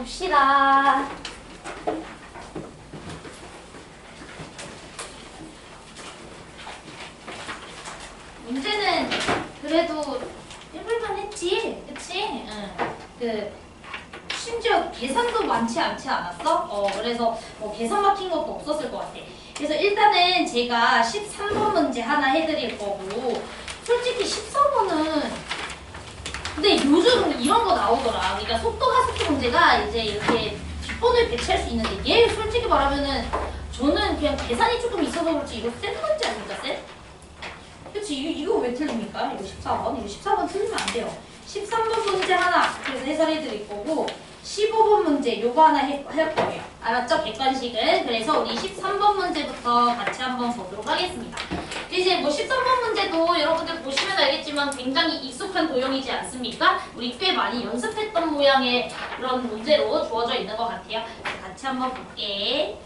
봅시다. 문제는 그래도 해볼만 했지, 그치? 응. 심지어 계산도 많지 않지 않았어? 그래서 뭐 계산 막힌 것도 없었을 것 같아. 그래서 일단은 제가 13번 문제 하나 해드릴 거고, 솔직히 14번은 근데 요즘 이런 거 나오더라. 그러니까 속도 하스키 문제가 이제 이렇게 뒷번호에 배치할 수 있는데, 얘 솔직히 말하면은 저는 그냥 계산이 조금 있어서 그렇지 이거 셋 문제 아닙니까, 셋? 그치? 이거 왜 틀립니까? 이거 14번. 이거 14번 틀리면 안 돼요. 13번 문제 하나 그래서 해설해 드릴 거고, 15번 문제 요거 하나 할 거예요. 알았죠? 객관식은. 그래서 우리 13번 문제부터 같이 한번 보도록 하겠습니다. 이제 뭐 13번 문제도 여러분들 보시면 알겠지만 굉장히 익숙한 도형이지 않습니까? 우리 꽤 많이 연습했던 모양의 그런 문제로 주어져 있는 것 같아요. 같이 한번 볼게.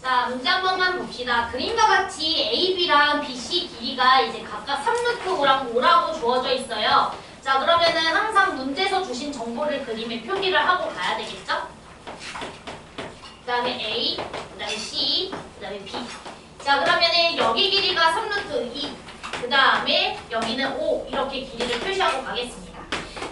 자, 문제 한 번만 봅시다. 그림과 같이 AB랑 BC 길이가 이제 각각 3루트 5라고 주어져 있어요. 자, 그러면은 항상 문제에서 주신 정보를 그림에 표기를 하고 가야 되겠죠? 그 다음에 A, 그 다음에 C, 그 다음에 B. 자, 그러면은 여기 길이가 3루트 2, 그 다음에 여기는 5 이렇게 길이를 표시하고 가겠습니다.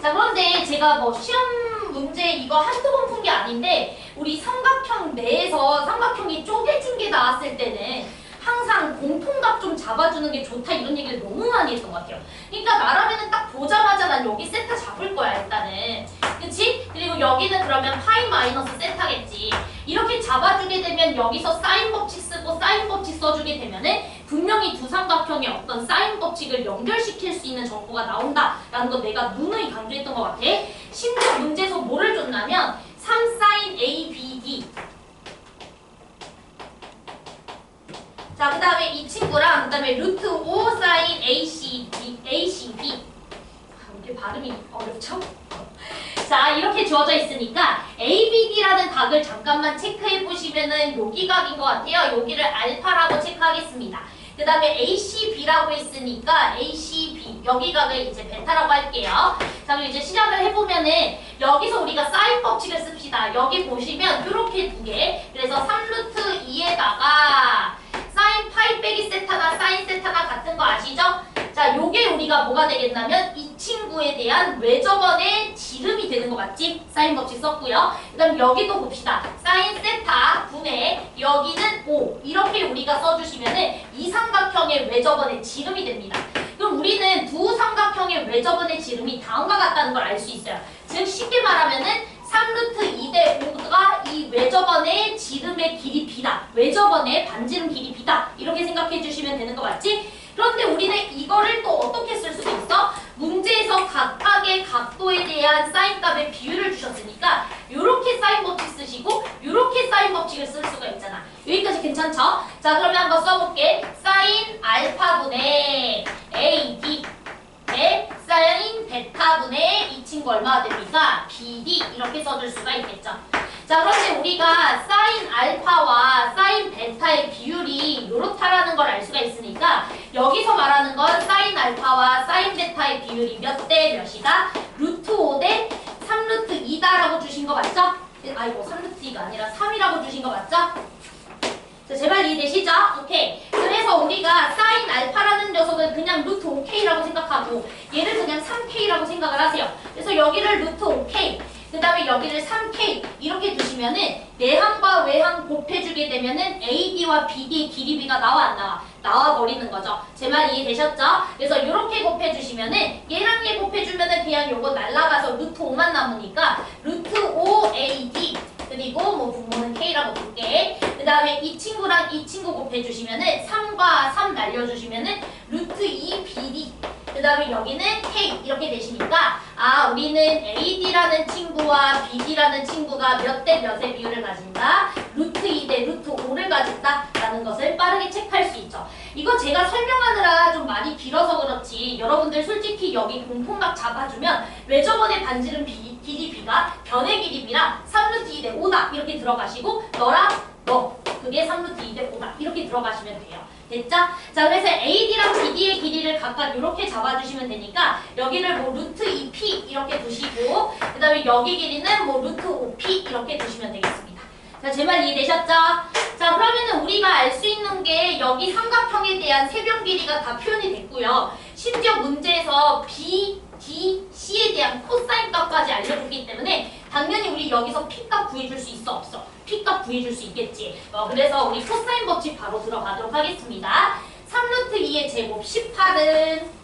자, 그런데 제가 뭐 시험 문제 이거 한두 번 푼 게 아닌데 우리 삼각형 내에서 삼각형이 쪼개진 게 나왔을 때는 항상 공통각 좀 잡아주는 게 좋다 이런 얘기를 너무 많이 했던 것 같아요. 그러니까 나라면은 딱 보자마자 난 여기 세타 잡을 거야 일단은. 그치? 그리고 여기는 그러면 파이 마이너스 세타겠지. 이렇게 잡아주게 되면 여기서 사인 법칙 쓰고 사인 법칙 써주게 되면은 분명히 두 삼각형의 어떤 사인 법칙을 연결시킬 수 있는 정보가 나온다라는 거 내가 누누이 강조했던 것 같아. 심지어 문제에서 뭐를 줬냐면 3sin A, B, D. 자, 그 다음에 이 친구랑 그 다음에 루트 5 sin AC, B. 이게 발음이 어렵죠? 자, 이렇게 주어져 있으니까 ABD라는 각을 잠깐만 체크해 보시면은 여기 각인 것 같아요. 여기를 알파라고 체크하겠습니다. 그 다음에 ACB라고 했으니까 ACB 여기 각을 이제 베타라고 할게요. 자, 그럼 이제 시작을 해보면은 여기서 우리가 사인 법칙을 씁시다. 여기 보시면 이렇게 두 개. 그래서 3루트 2에다가 사인 파이 빼기 세타나 사인 세타나 같은 거 아시죠? 자, 요게 우리가 뭐가 되겠냐면 이 친구에 대한 외접원의 지름이 되는 거 맞지? 사인 법칙 썼고요. 그 다음 여기도 봅시다. 사인 세타 분의 여기는 5 이렇게 우리가 써주시면은 이 삼각형의 외접원의 지름이 됩니다. 그럼 우리는 두 삼각형의 외접원의 지름이 다음과 같다는 걸 알 수 있어요. 즉 쉽게 말하면은 3루트 2대 5가 이 외접원의 지름의 길이 B다. 외접원의 반지름 길이 B다. 이렇게 생각해 주시면 되는 거 맞지? 그런데 우리는 이거를 또 어떻게 쓸 수도 있어? 문제에서 각각의 각도에 대한 사인값의 비율을 주셨으니까 이렇게 사인 법칙 쓰시고 이렇게 사인 법칙을 쓸 수가 있잖아. 여기까지 괜찮죠? 자, 그러면 한번 써볼게. 사인 알파분의 AD 네, 사인 베타분의 이 친구 얼마가 됩니까? BD 이렇게 써줄 수가 있겠죠. 자, 그런데 우리가 사인 알파와 사인 베타의 비율이 요렇다라는 걸 알 수가 있으니까 여기서 말하는 건 사인 알파와 사인 베타의 비율이 몇 대 몇이다? 루트 5 대 3루트 2다라고 주신 거 맞죠? 아이고 3루트 2가 아니라 3이라고 주신 거 맞죠? 자, 제발 이해되시죠? 오케이. 그래서 우리가 사인 알파라는 녀석은 그냥 루트 5K라고 생각하고 얘를 그냥 3K라고 생각을 하세요. 그래서 여기를 루트 5K 그 다음에 여기를 3K 이렇게 두시면은 내항과 외항 곱해주게 되면은 AD와 BD의 길이비가 나와 안 나와? 나와 버리는 거죠. 제 말 이해되셨죠? 그래서 이렇게 곱해주시면은 얘랑 얘 곱해주면은 그냥 요거 날라가서 루트 5만 남으니까 루트 5 AD 그리고 뭐 분모는 K라고 볼게. 그 다음에 이 친구랑 이 친구 곱해주시면은 3과 3 날려주시면은 루트 2 BD 그 다음에 여기는 K 이렇게 되시니까 아, 우리는 AD라는 친구와 BD라는 친구가 몇 대 몇의 비율을 가진다? 루트 2 대 루트 5를 가진다 라는 것을 빠르게 체크할 수 있죠. 이거 제가 설명하느라 좀 많이 길어서 그렇지 여러분들 솔직히 여기 공통각 잡아주면 외접원의 반지름 길이 B가 변의 길이 B랑 3루트 2 대 5다 이렇게 들어가시고 너랑 너 그게 3루트 2 대 5다 이렇게 들어가시면 돼요. 됐죠? 자, 그래서 AD랑 BD의 길이를 각각 이렇게 잡아주시면 되니까 여기를 뭐 루트 2P 이렇게 두시고 그 다음에 여기 길이는 뭐 루트 5P 이렇게 두시면 되겠습니다. 자, 제 말 이해되셨죠? 자, 그러면은 우리가 알 수 있는 게 여기 삼각형에 대한 세변 길이가 다 표현이 됐고요. 심지어 문제에서 B, D, C에 대한 코사인 값까지 알려줬기 때문에 당연히 우리 여기서 P 값 구해줄 수 있어 없어? P 값 구해줄 수 있겠지. 그래서 우리 코사인 법칙 바로 들어가도록 하겠습니다. 3루트 2의 제곱 18은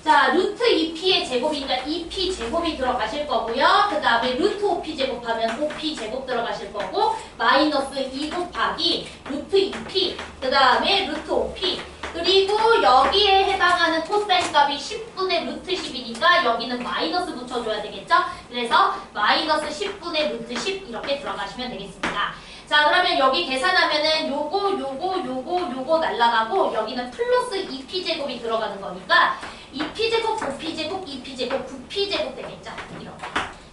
자, 루트 2p의 제곱이니까 2p 제곱이 들어가실 거고요. 그 다음에 루트 5p 제곱하면 5p 제곱 들어가실 거고 마이너스 2 곱하기 루트 2p 그 다음에 루트 5p 그리고 여기에 해당하는 코사인 값이 10분의 루트 10이니까 여기는 마이너스 붙여줘야 되겠죠? 그래서 마이너스 10분의 루트 10 이렇게 들어가시면 되겠습니다. 자, 그러면 여기 계산하면은 요거 날라가고 여기는 플러스 2p 제곱이 들어가는 거니까 2p 제곱, 5p 제곱, 2p 제곱, 9p 제곱 되겠죠? 이렇게.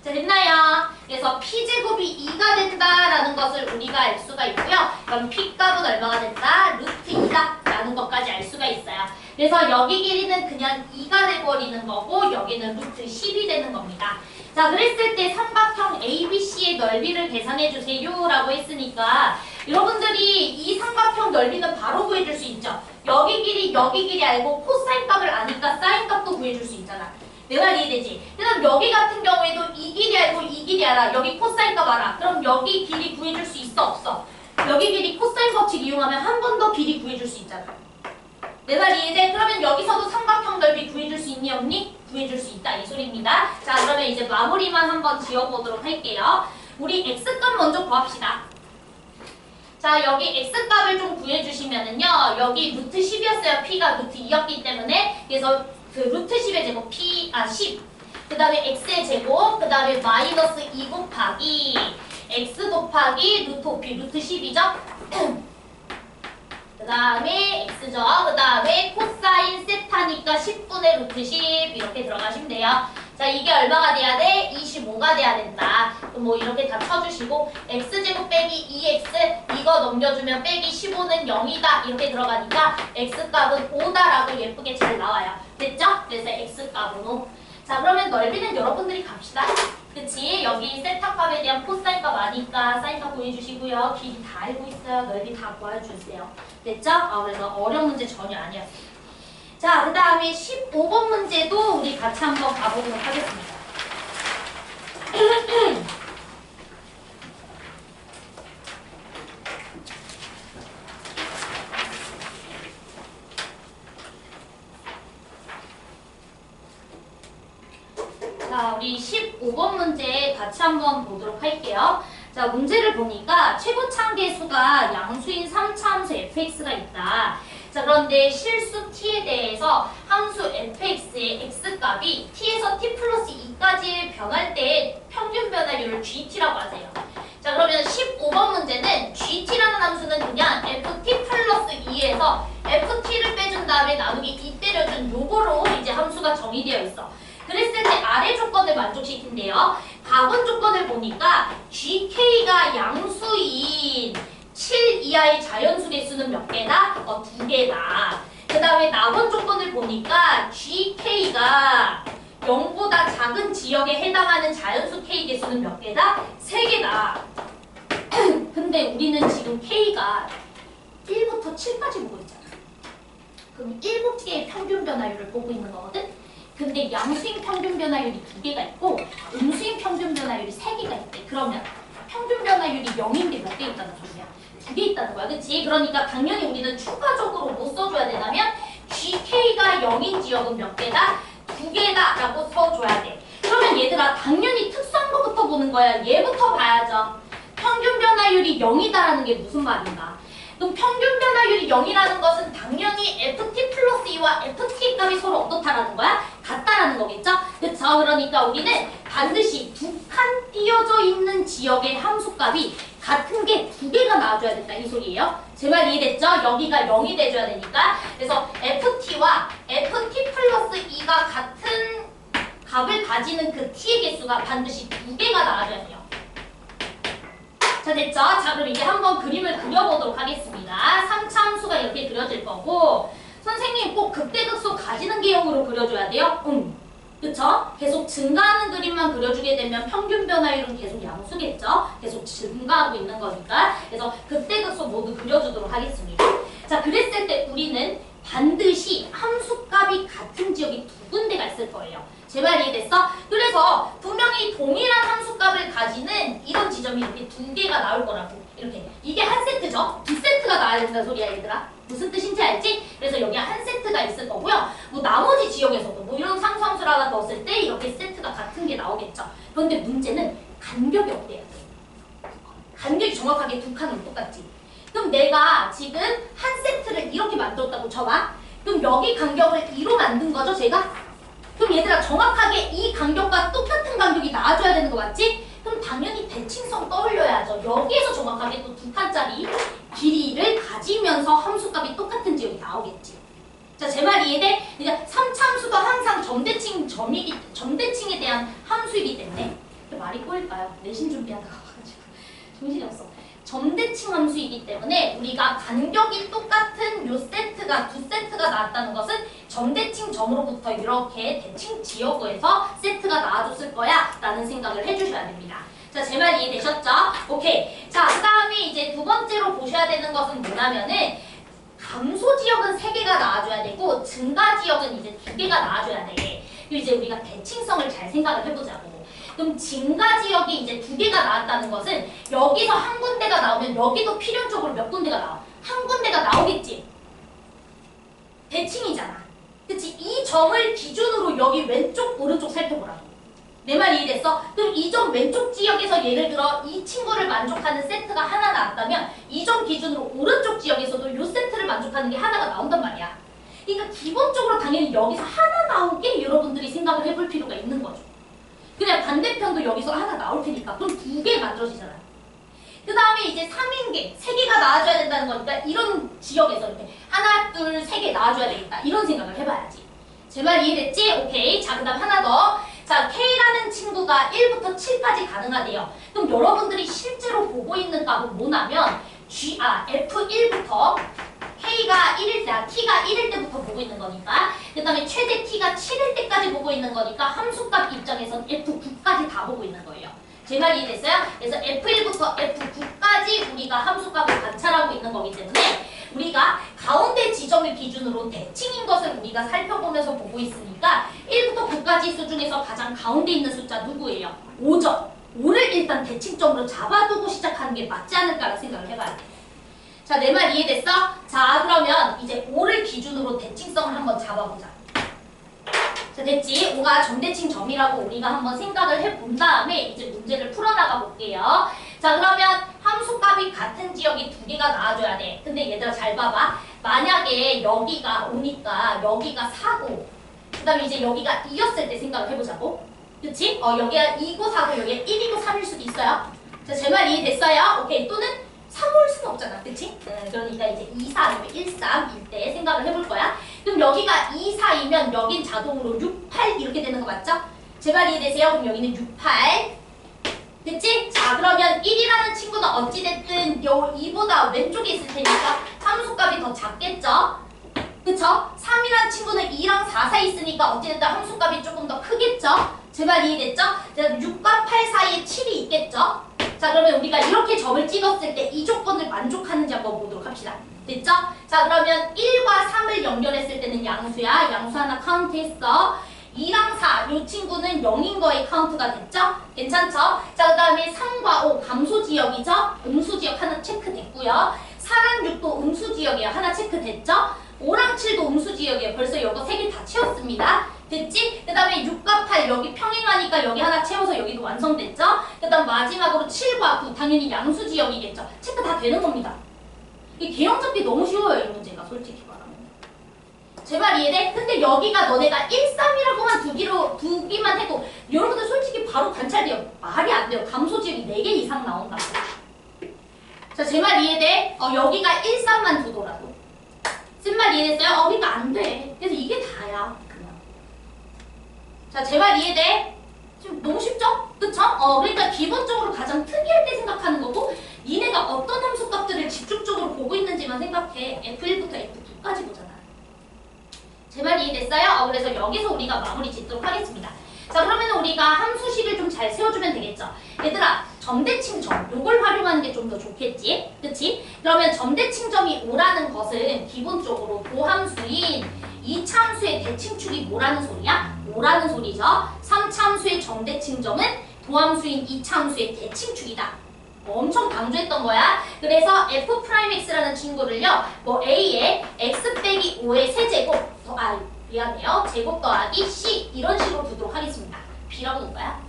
자, 됐나요? 그래서 p 제곱이 2가 된다라는 것을 우리가 알 수가 있고요. 그럼 p 값은 얼마가 된다? 루트 2다 라는 것까지 알 수가 있어요. 그래서 여기 길이는 그냥 2가 돼버리는 거고 여기는 루트 10이 되는 겁니다. 자, 그랬을 때 삼각형 ABC의 넓이를 계산해 주세요 라고 했으니까 여러분들이 이 삼각형 넓이는 바로 구해줄 수 있죠. 여기 길이 알고 코사인 값을 아니까 사인 값도 구해줄 수 있잖아. 내 말 이해되지? 그럼 여기 같은 경우에도 이 길이 알고 이 길이 알아. 여기 코사인 값 알아. 그럼 여기 길이 구해줄 수 있어 없어? 여기 길이 코사인 법칙 이용하면 한 번 더 길이 구해줄 수 있잖아. 내 말 이해돼? 그러면 여기서도 삼각형 넓이 구해줄 수 있니 없니? 구해줄 수 있다 이 소리입니다. 자, 그러면 이제 마무리만 한번 지어보도록 할게요. 우리 x값 먼저 구합시다. 자, 여기 x값을 좀 구해주시면은요. 여기 루트 10이었어요. p가 루트 2였기 때문에 그래서 그 루트 10의 제곱 10 그 다음에 x의 제곱 그 다음에 마이너스 2 곱하기 x 곱하기 루트 5p 루트 10이죠? 그 다음에 x죠. 그 다음에 코사인 세타니까 10분의 루트 10 이렇게 들어가시면 돼요. 자, 이게 얼마가 돼야 돼? 25가 돼야 된다. 그럼 뭐 이렇게 다 쳐주시고 x제곱 빼기 2x 이거 넘겨주면 빼기 15는 0이다 이렇게 들어가니까 x값은 5다라고 예쁘게 잘 나와요. 됐죠? 그래서 x값은 5. 자, 그러면 넓이는 여러분들이 갑시다. 그치? 여기 세타값에 대한 코사인 값 아니까 사인 값 구해주시고요. 길이 다 알고 있어요. 넓이 다 구해주세요. 됐죠? 그래서 어려운 문제 전혀 아니었어요. 자, 그 다음에 15번 문제도 우리 같이 한번 가보도록 하겠습니다. 자, 우리 15번 문제 같이 한번 보도록 할게요. 자, 문제를 보니까 최고차계수가 양수인 3차함수 fx가 있다. 자, 그런데 실수 t에 대해서 함수 fx의 x값이 t에서 t 플러스 2까지 변할 때 평균 변화율을 gt라고 하세요. 자, 그러면 15번 문제는 gt라는 함수는 그냥 ft 플러스 2에서 ft를 빼준 다음에 나누기 2 때려준 요거로 이제 함수가 정의되어 있어. 그랬을 때 아래 조건을 만족시킨대요. 가분 조건을 보니까 gk가 양수인 7 이하의 자연수 개수는 몇 개다? 2개다. 그 다음에 낙원 조건을 보니까 gk가 0보다 작은 지역에 해당하는 자연수 k 개수는 몇 개다? 3개다. 근데 우리는 지금 k가 1부터 7까지 보고 있잖아. 그럼 7개의 평균 변화율을 보고 있는 거거든? 근데 양수인 평균 변화율이 2개가 있고 음수인 평균 변화율이 3개가 있대. 그러면 평균 변화율이 0인데 몇 개 있다는 소리야? 2개 있다는 거야. 그치? 그러니까 당연히 우리는 추가적으로 뭐 써줘야 되냐면 gk가 0인 지역은 몇 개다? 2개다 라고 써줘야 돼. 그러면 얘들아 당연히 특수한 것부터 보는 거야. 얘부터 봐야죠. 평균 변화율이 0이다라는 게 무슨 말인가? 그럼 평균 변화율이 0이라는 것은 당연히 ft 플러스 2와 ft 값이 서로 어떻다라는 거야? 같다라는 거겠죠? 그쵸? 그러니까 우리는 반드시 두 칸 띄어져 있는 지역의 함수값이 같은 게 2개가 나와줘야 된다 이 소리예요. 제 말 이해됐죠? 여기가 0이 돼줘야 되니까. 그래서 ft와 ft 플러스 2가 같은 값을 가지는 그 t의 개수가 반드시 2개가 나와줘야 돼요. 자, 됐죠? 자, 그럼 이제 한번 그림을 그려보도록 하겠습니다. 3차 함수가 이렇게 그려질 거고, 선생님 꼭 극대극소 가지는 개형으로 그려줘야 돼요? 그쵸? 계속 증가하는 그림만 그려주게 되면 평균 변화율은 계속 양수겠죠? 계속 증가하고 있는 거니까. 그래서 극대극소 모두 그려주도록 하겠습니다. 자, 그랬을 때 우리는 반드시 함수값이 같은 지역이 두 군데가 있을 거예요. 제 말 이해됐어? 그래서 분명히 동일한 함수값을 가지는 이런 지점이 이렇게 두 개가 나올 거라고. 이렇게. 이게 한 세트죠? 두 세트가 나와야 된다는 소리야, 얘들아. 무슨 뜻인지 알지? 그래서 여기 한 세트가 있을 거고요. 뭐 나머지 지역에서도 뭐 이런 상수함수를 하나 넣었을 때 이렇게 세트가 같은 게 나오겠죠. 그런데 문제는 간격이 어때야 돼? 간격이 정확하게 두 칸으로 똑같지? 그럼 내가 지금 한 세트를 이렇게 만들었다고 쳐봐. 그럼 여기 간격을 2로 만든 거죠, 제가? 그럼 얘들아 정확하게 이 간격과 똑같은 간격이 나와줘야 되는 거 맞지? 그럼 당연히 대칭성 떠올려야죠. 여기에서 정확하게 또 두 칸짜리 길이를 가지면서 함수값이 똑같은 지역이 나오겠지. 자, 제 말 이해돼? 그러니까 3차 함수도 항상 점대칭에 대한 함수이기 때문에 말이 꼬일까요? 내신 준비하다가 와가지고 정신이 없어. 점대칭 함수이기 때문에 우리가 간격이 똑같은 요 세트가 두 세트가 나왔다는 것은 점대칭 점으로부터 이렇게 대칭 지역에서 세트가 나와줬을 거야 라는 생각을 해주셔야 됩니다. 자, 제 말 이해되셨죠? 오케이. 자, 그 다음에 이제 두 번째로 보셔야 되는 것은 뭐냐면은 감소 지역은 3개가 나와줘야 되고 증가 지역은 이제 2개가 나와줘야 돼. 그리고 이제 우리가 대칭성을 잘 생각을 해보자고. 그럼 증가 지역이 이제 2개가 나왔다는 것은 여기서 한 군데가 나오면 여기도 필연적으로 몇 군데가 나와? 한 군데가 나오겠지. 대칭이잖아. 그치? 이 점을 기준으로 여기 왼쪽 오른쪽 살펴보라고. 내 말 이해됐어? 그럼 이 점 왼쪽 지역에서 예를 들어 이 친구를 만족하는 세트가 하나 나왔다면 이 점 기준으로 오른쪽 지역에서도 이 세트를 만족하는 게 하나가 나온단 말이야. 그러니까 기본적으로 당연히 여기서 하나 나오게 여러분들이 생각을 해볼 필요가 있는 거죠. 그냥 반대편도 여기서 하나 나올 테니까 그럼 2개 만들어지잖아요. 그 다음에 이제 3인계, 3개가 나와줘야 된다는 거니까 이런 지역에서 이렇게 하나, 둘, 3개 나와줘야 되겠다. 이런 생각을 해봐야지. 제 말 이해됐지? 오케이. 자, 그 다음 하나 더. 자, K라는 친구가 1부터 7까지 가능하대요. 그럼 여러분들이 실제로 보고 있는 값은 뭐냐면 F1부터 K가 1일 때, T가 1일 때부터 보고 있는 거니까 그 다음에 최대 T가 7일 때까지 보고 있는 거니까 함수값 입장에선 F9까지 다 보고 있는 거예요. 제 말 이해됐어요? 그래서 F1부터 F9까지 우리가 함수값을 관찰하고 있는 거기 때문에 우리가 가운데 지점을 기준으로 대칭인 것을 우리가 살펴보면서 보고 있으니까 1부터 9까지 수 중에서 가장 가운데 있는 숫자 누구예요? 5점. 5를 일단 대칭점으로 잡아두고 시작하는 게 맞지 않을까라는 생각을 해봐야 돼. 자, 내 말 이해됐어? 자, 그러면 이제 5를 기준으로 대칭성을 한번 잡아보자. 자, 됐지? 5가 점대칭 점이라고 우리가 한번 생각을 해본 다음에 이제 문제를 풀어나가 볼게요. 자, 그러면 함수값이 같은 지역이 2개가 나와줘야 돼. 근데 얘들아 잘 봐봐. 만약에 여기가 5니까 여기가 4고 그 다음에 이제 여기가 2였을 때 생각을 해보자고. 그치? 여기가 2고 4고 여기가 1이고 3일 수도 있어요. 자, 제 말 이해됐어요? 오케이. 또는 3올 수는 없잖아. 그치? 그러니까 이제 2, 4 아니면 1, 3일 때 생각을 해볼 거야. 그럼 여기가 2, 4이면 여긴 자동으로 6, 8 이렇게 되는 거 맞죠? 제 말 이해되세요? 그럼 여기는 6, 8. 됐지? 자, 그러면 1이라는 친구는 어찌됐든 요 2보다 왼쪽에 있을 테니까 함수값이 더 작겠죠? 그쵸? 3이라는 친구는 2랑 4 사이 있으니까 어찌됐든 함수값이 조금 더 크겠죠? 제 말 이해됐죠? 6과 8 사이에 7이 있겠죠? 자, 그러면 우리가 이렇게 점을 찍었을 때 이 조건을 만족하는지 한번 보도록 합시다. 됐죠? 자, 그러면 1과 3을 연결했을 때는 양수야. 양수 하나 카운트했어. 2랑 4, 이 친구는 0인 거에 카운트가 됐죠? 괜찮죠? 자, 그 다음에 3과 5, 감소 지역이죠? 음수 지역 하나 체크됐고요. 4랑 6도 음수 지역이에요. 하나 체크됐죠? 5랑 7도 음수 지역이에요. 벌써 이거 3개 다 채웠습니다. 됐지? 그 다음에 6과 8 여기 평행하니까 여기 하나 채워서 여기도 완성됐죠? 그 다음 마지막으로 7과 9 당연히 양수 지역이겠죠? 체크 다 되는 겁니다. 이 개형 잡기 너무 쉬워요. 이 문제가 솔직히 말하면. 제 말 이해돼? 근데 여기가 너네가 1, 3이라고만 두기만 해도 여러분들 솔직히 바로 관찰돼요. 말이 안 돼요. 감소 지역이 4개 이상 나온다고. 자, 제 말 이해돼? 여기가 1, 3만 두더라도. 쓴 말 이해됐어요? 그러니까 안 돼. 그래서 이게 다야. 그냥. 자, 제 말 이해돼? 지금 너무 쉽죠? 그쵸? 그러니까 기본적으로 가장 특이할 때 생각하는 거고 니네가 어떤 함수값들을 집중적으로 보고 있는지만 생각해. F1부터 F2까지 보잖아. 제 말 이해됐어요? 그래서 여기서 우리가 마무리 짓도록 하겠습니다. 자, 그러면 우리가 함수식을 좀 잘 세워주면 되겠죠. 얘들아, 점대칭점 요걸 활용하는 게 좀 더 좋겠지? 그치? 그러면 점대칭점이 5라는 것은 기본적으로 도함수인 2차함수의 대칭축이 뭐라는 소리야? 5라는 소리죠. 3차함수의 점대칭점은 도함수인 2차함수의 대칭축이다. 엄청 강조했던 거야. 그래서 f'x라는 친구를요, 뭐 a에 x 빼기 5의 세제곱, 미안해요. 제곱 더하기 c 이런 식으로 두도록 하겠습니다. b라고 놓을 거야.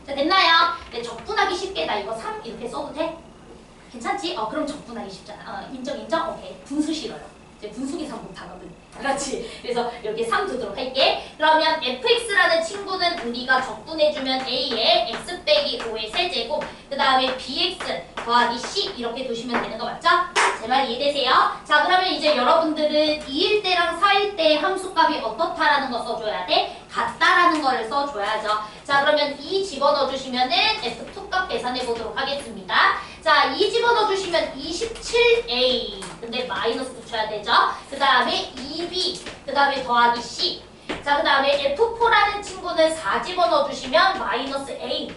자, 됐나요? 네, 적분하기 쉽게 나 이거 3 이렇게 써도 돼? 괜찮지? 그럼 적분하기 쉽잖아. 인정? 오케이. 분수 싫어요. 이제 분수 계산 못하거든. 그렇지? 그래서 이렇게 3 두도록 할게. 그러면 fx라는 친구는 우리가 적분해주면 a에 x 빼기 5의 세제곱, 그 다음에 bx 더하기 c 이렇게 두시면 되는 거 맞죠? 제 말 이해되세요? 자, 그러면 이제 여러분들은 2일 때랑 4일 때 함수값이 어떻다라는 거 써줘야 돼? 같다라는 거를 써줘야죠. 자, 그러면 2 집어넣어 주시면은 F2 값 계산해 보도록 하겠습니다. 자, 2 집어넣어 주시면 27A. 근데 마이너스 붙여야 되죠. 그 다음에 2B. 그 다음에 더하기 C. 자, 그 다음에 F4라는 친구는 4 집어넣어 주시면 마이너스 A.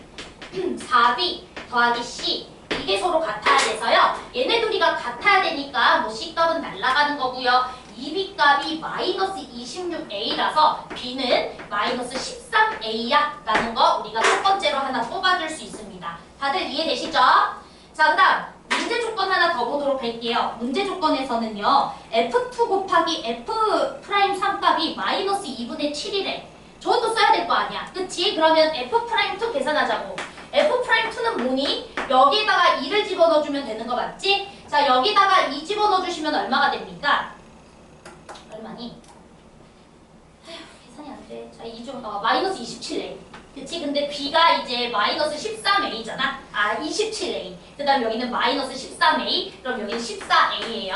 4B 더하기 C. 이게 서로 같아야 돼서요. 얘네 둘이가 같아야 되니까 뭐 C값은 날아가는 거고요. 2B 값이 마이너스 26A라서 B는 마이너스 13A야 라는 거 우리가 첫 번째로 하나 뽑아줄 수 있습니다. 다들 이해되시죠? 자, 그 다음 문제 조건 하나 더 보도록 할게요. 문제 조건에서는요. F2 곱하기 F'3 값이 마이너스 2분의 7이래. 저것도 써야 될 거 아니야. 그치? 그러면 F'2 계산하자고. F'2는 뭐니? 여기에다가 2를 집어넣어주면 되는 거 맞지? 자, 여기다가 2 집어넣어주시면 얼마가 됩니까? 얼마니? 에휴, 계산이 안 돼. 자, 2좀, 마이너스 27A. 그치? 근데 B가 이제 마이너스 13A잖아. 27A. 그 다음 여기는 마이너스 13A. 그럼 여기는 14A예요.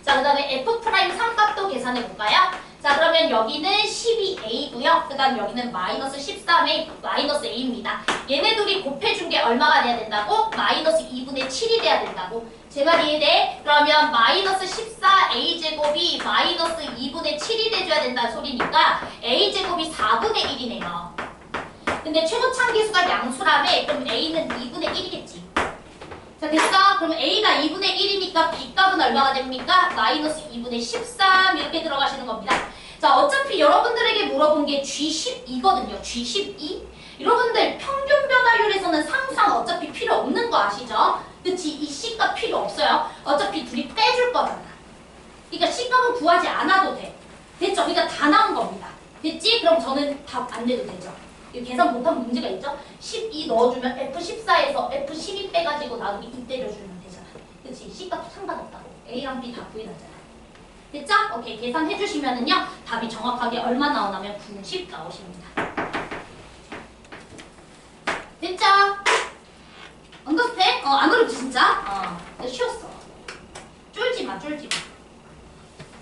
자, 그 다음에 F'3 값도 계산해 볼까요? 자, 그러면 여기는 12A고요. 그 다음 여기는 마이너스 13A, 마이너스 A입니다. 얘네 둘이 곱해준 게 얼마가 돼야 된다고? 마이너스 2분의 7이 돼야 된다고. 제 말 이해돼? 그러면 마이너스 14A제곱이 마이너스 2분의 7이 돼줘야 된다는 소리니까 A제곱이 4분의 1이네요. 근데 최고 참계수가 양수라며. 그럼 A는 2분의 1이겠지. 자, 됐어? 그럼 A가 2분의 1이니까 B값은 얼마가 됩니까? 마이너스 2분의 13 이렇게 들어가시는 겁니다. 자, 어차피 여러분들에게 물어본 게 G12거든요. G12? 여러분들 평균 변화율에서는 상수항 어차피 필요 없는 거 아시죠? 그치? 이 C값 필요 없어요. 어차피 둘이 빼줄 거잖아. 그러니까 C값은 구하지 않아도 돼. 됐죠? 그러니까 다 나온 겁니다. 됐지? 그럼 저는 답 안 내도 되죠? 계산 못한 문제가 있죠? 12 넣어주면 F14에서 F12 빼가지고 나중에 2 때려주면 되잖아. 그치? C값도 상관없다고. A랑 B 다 구해놨잖아. 됐죠? 오케이. 계산해주시면은요. 답이 정확하게 얼마 나오냐면 90 나오십니다. 됐죠? 언더스탠? 안 어렵지 진짜? 쉬웠어. 쫄지 마.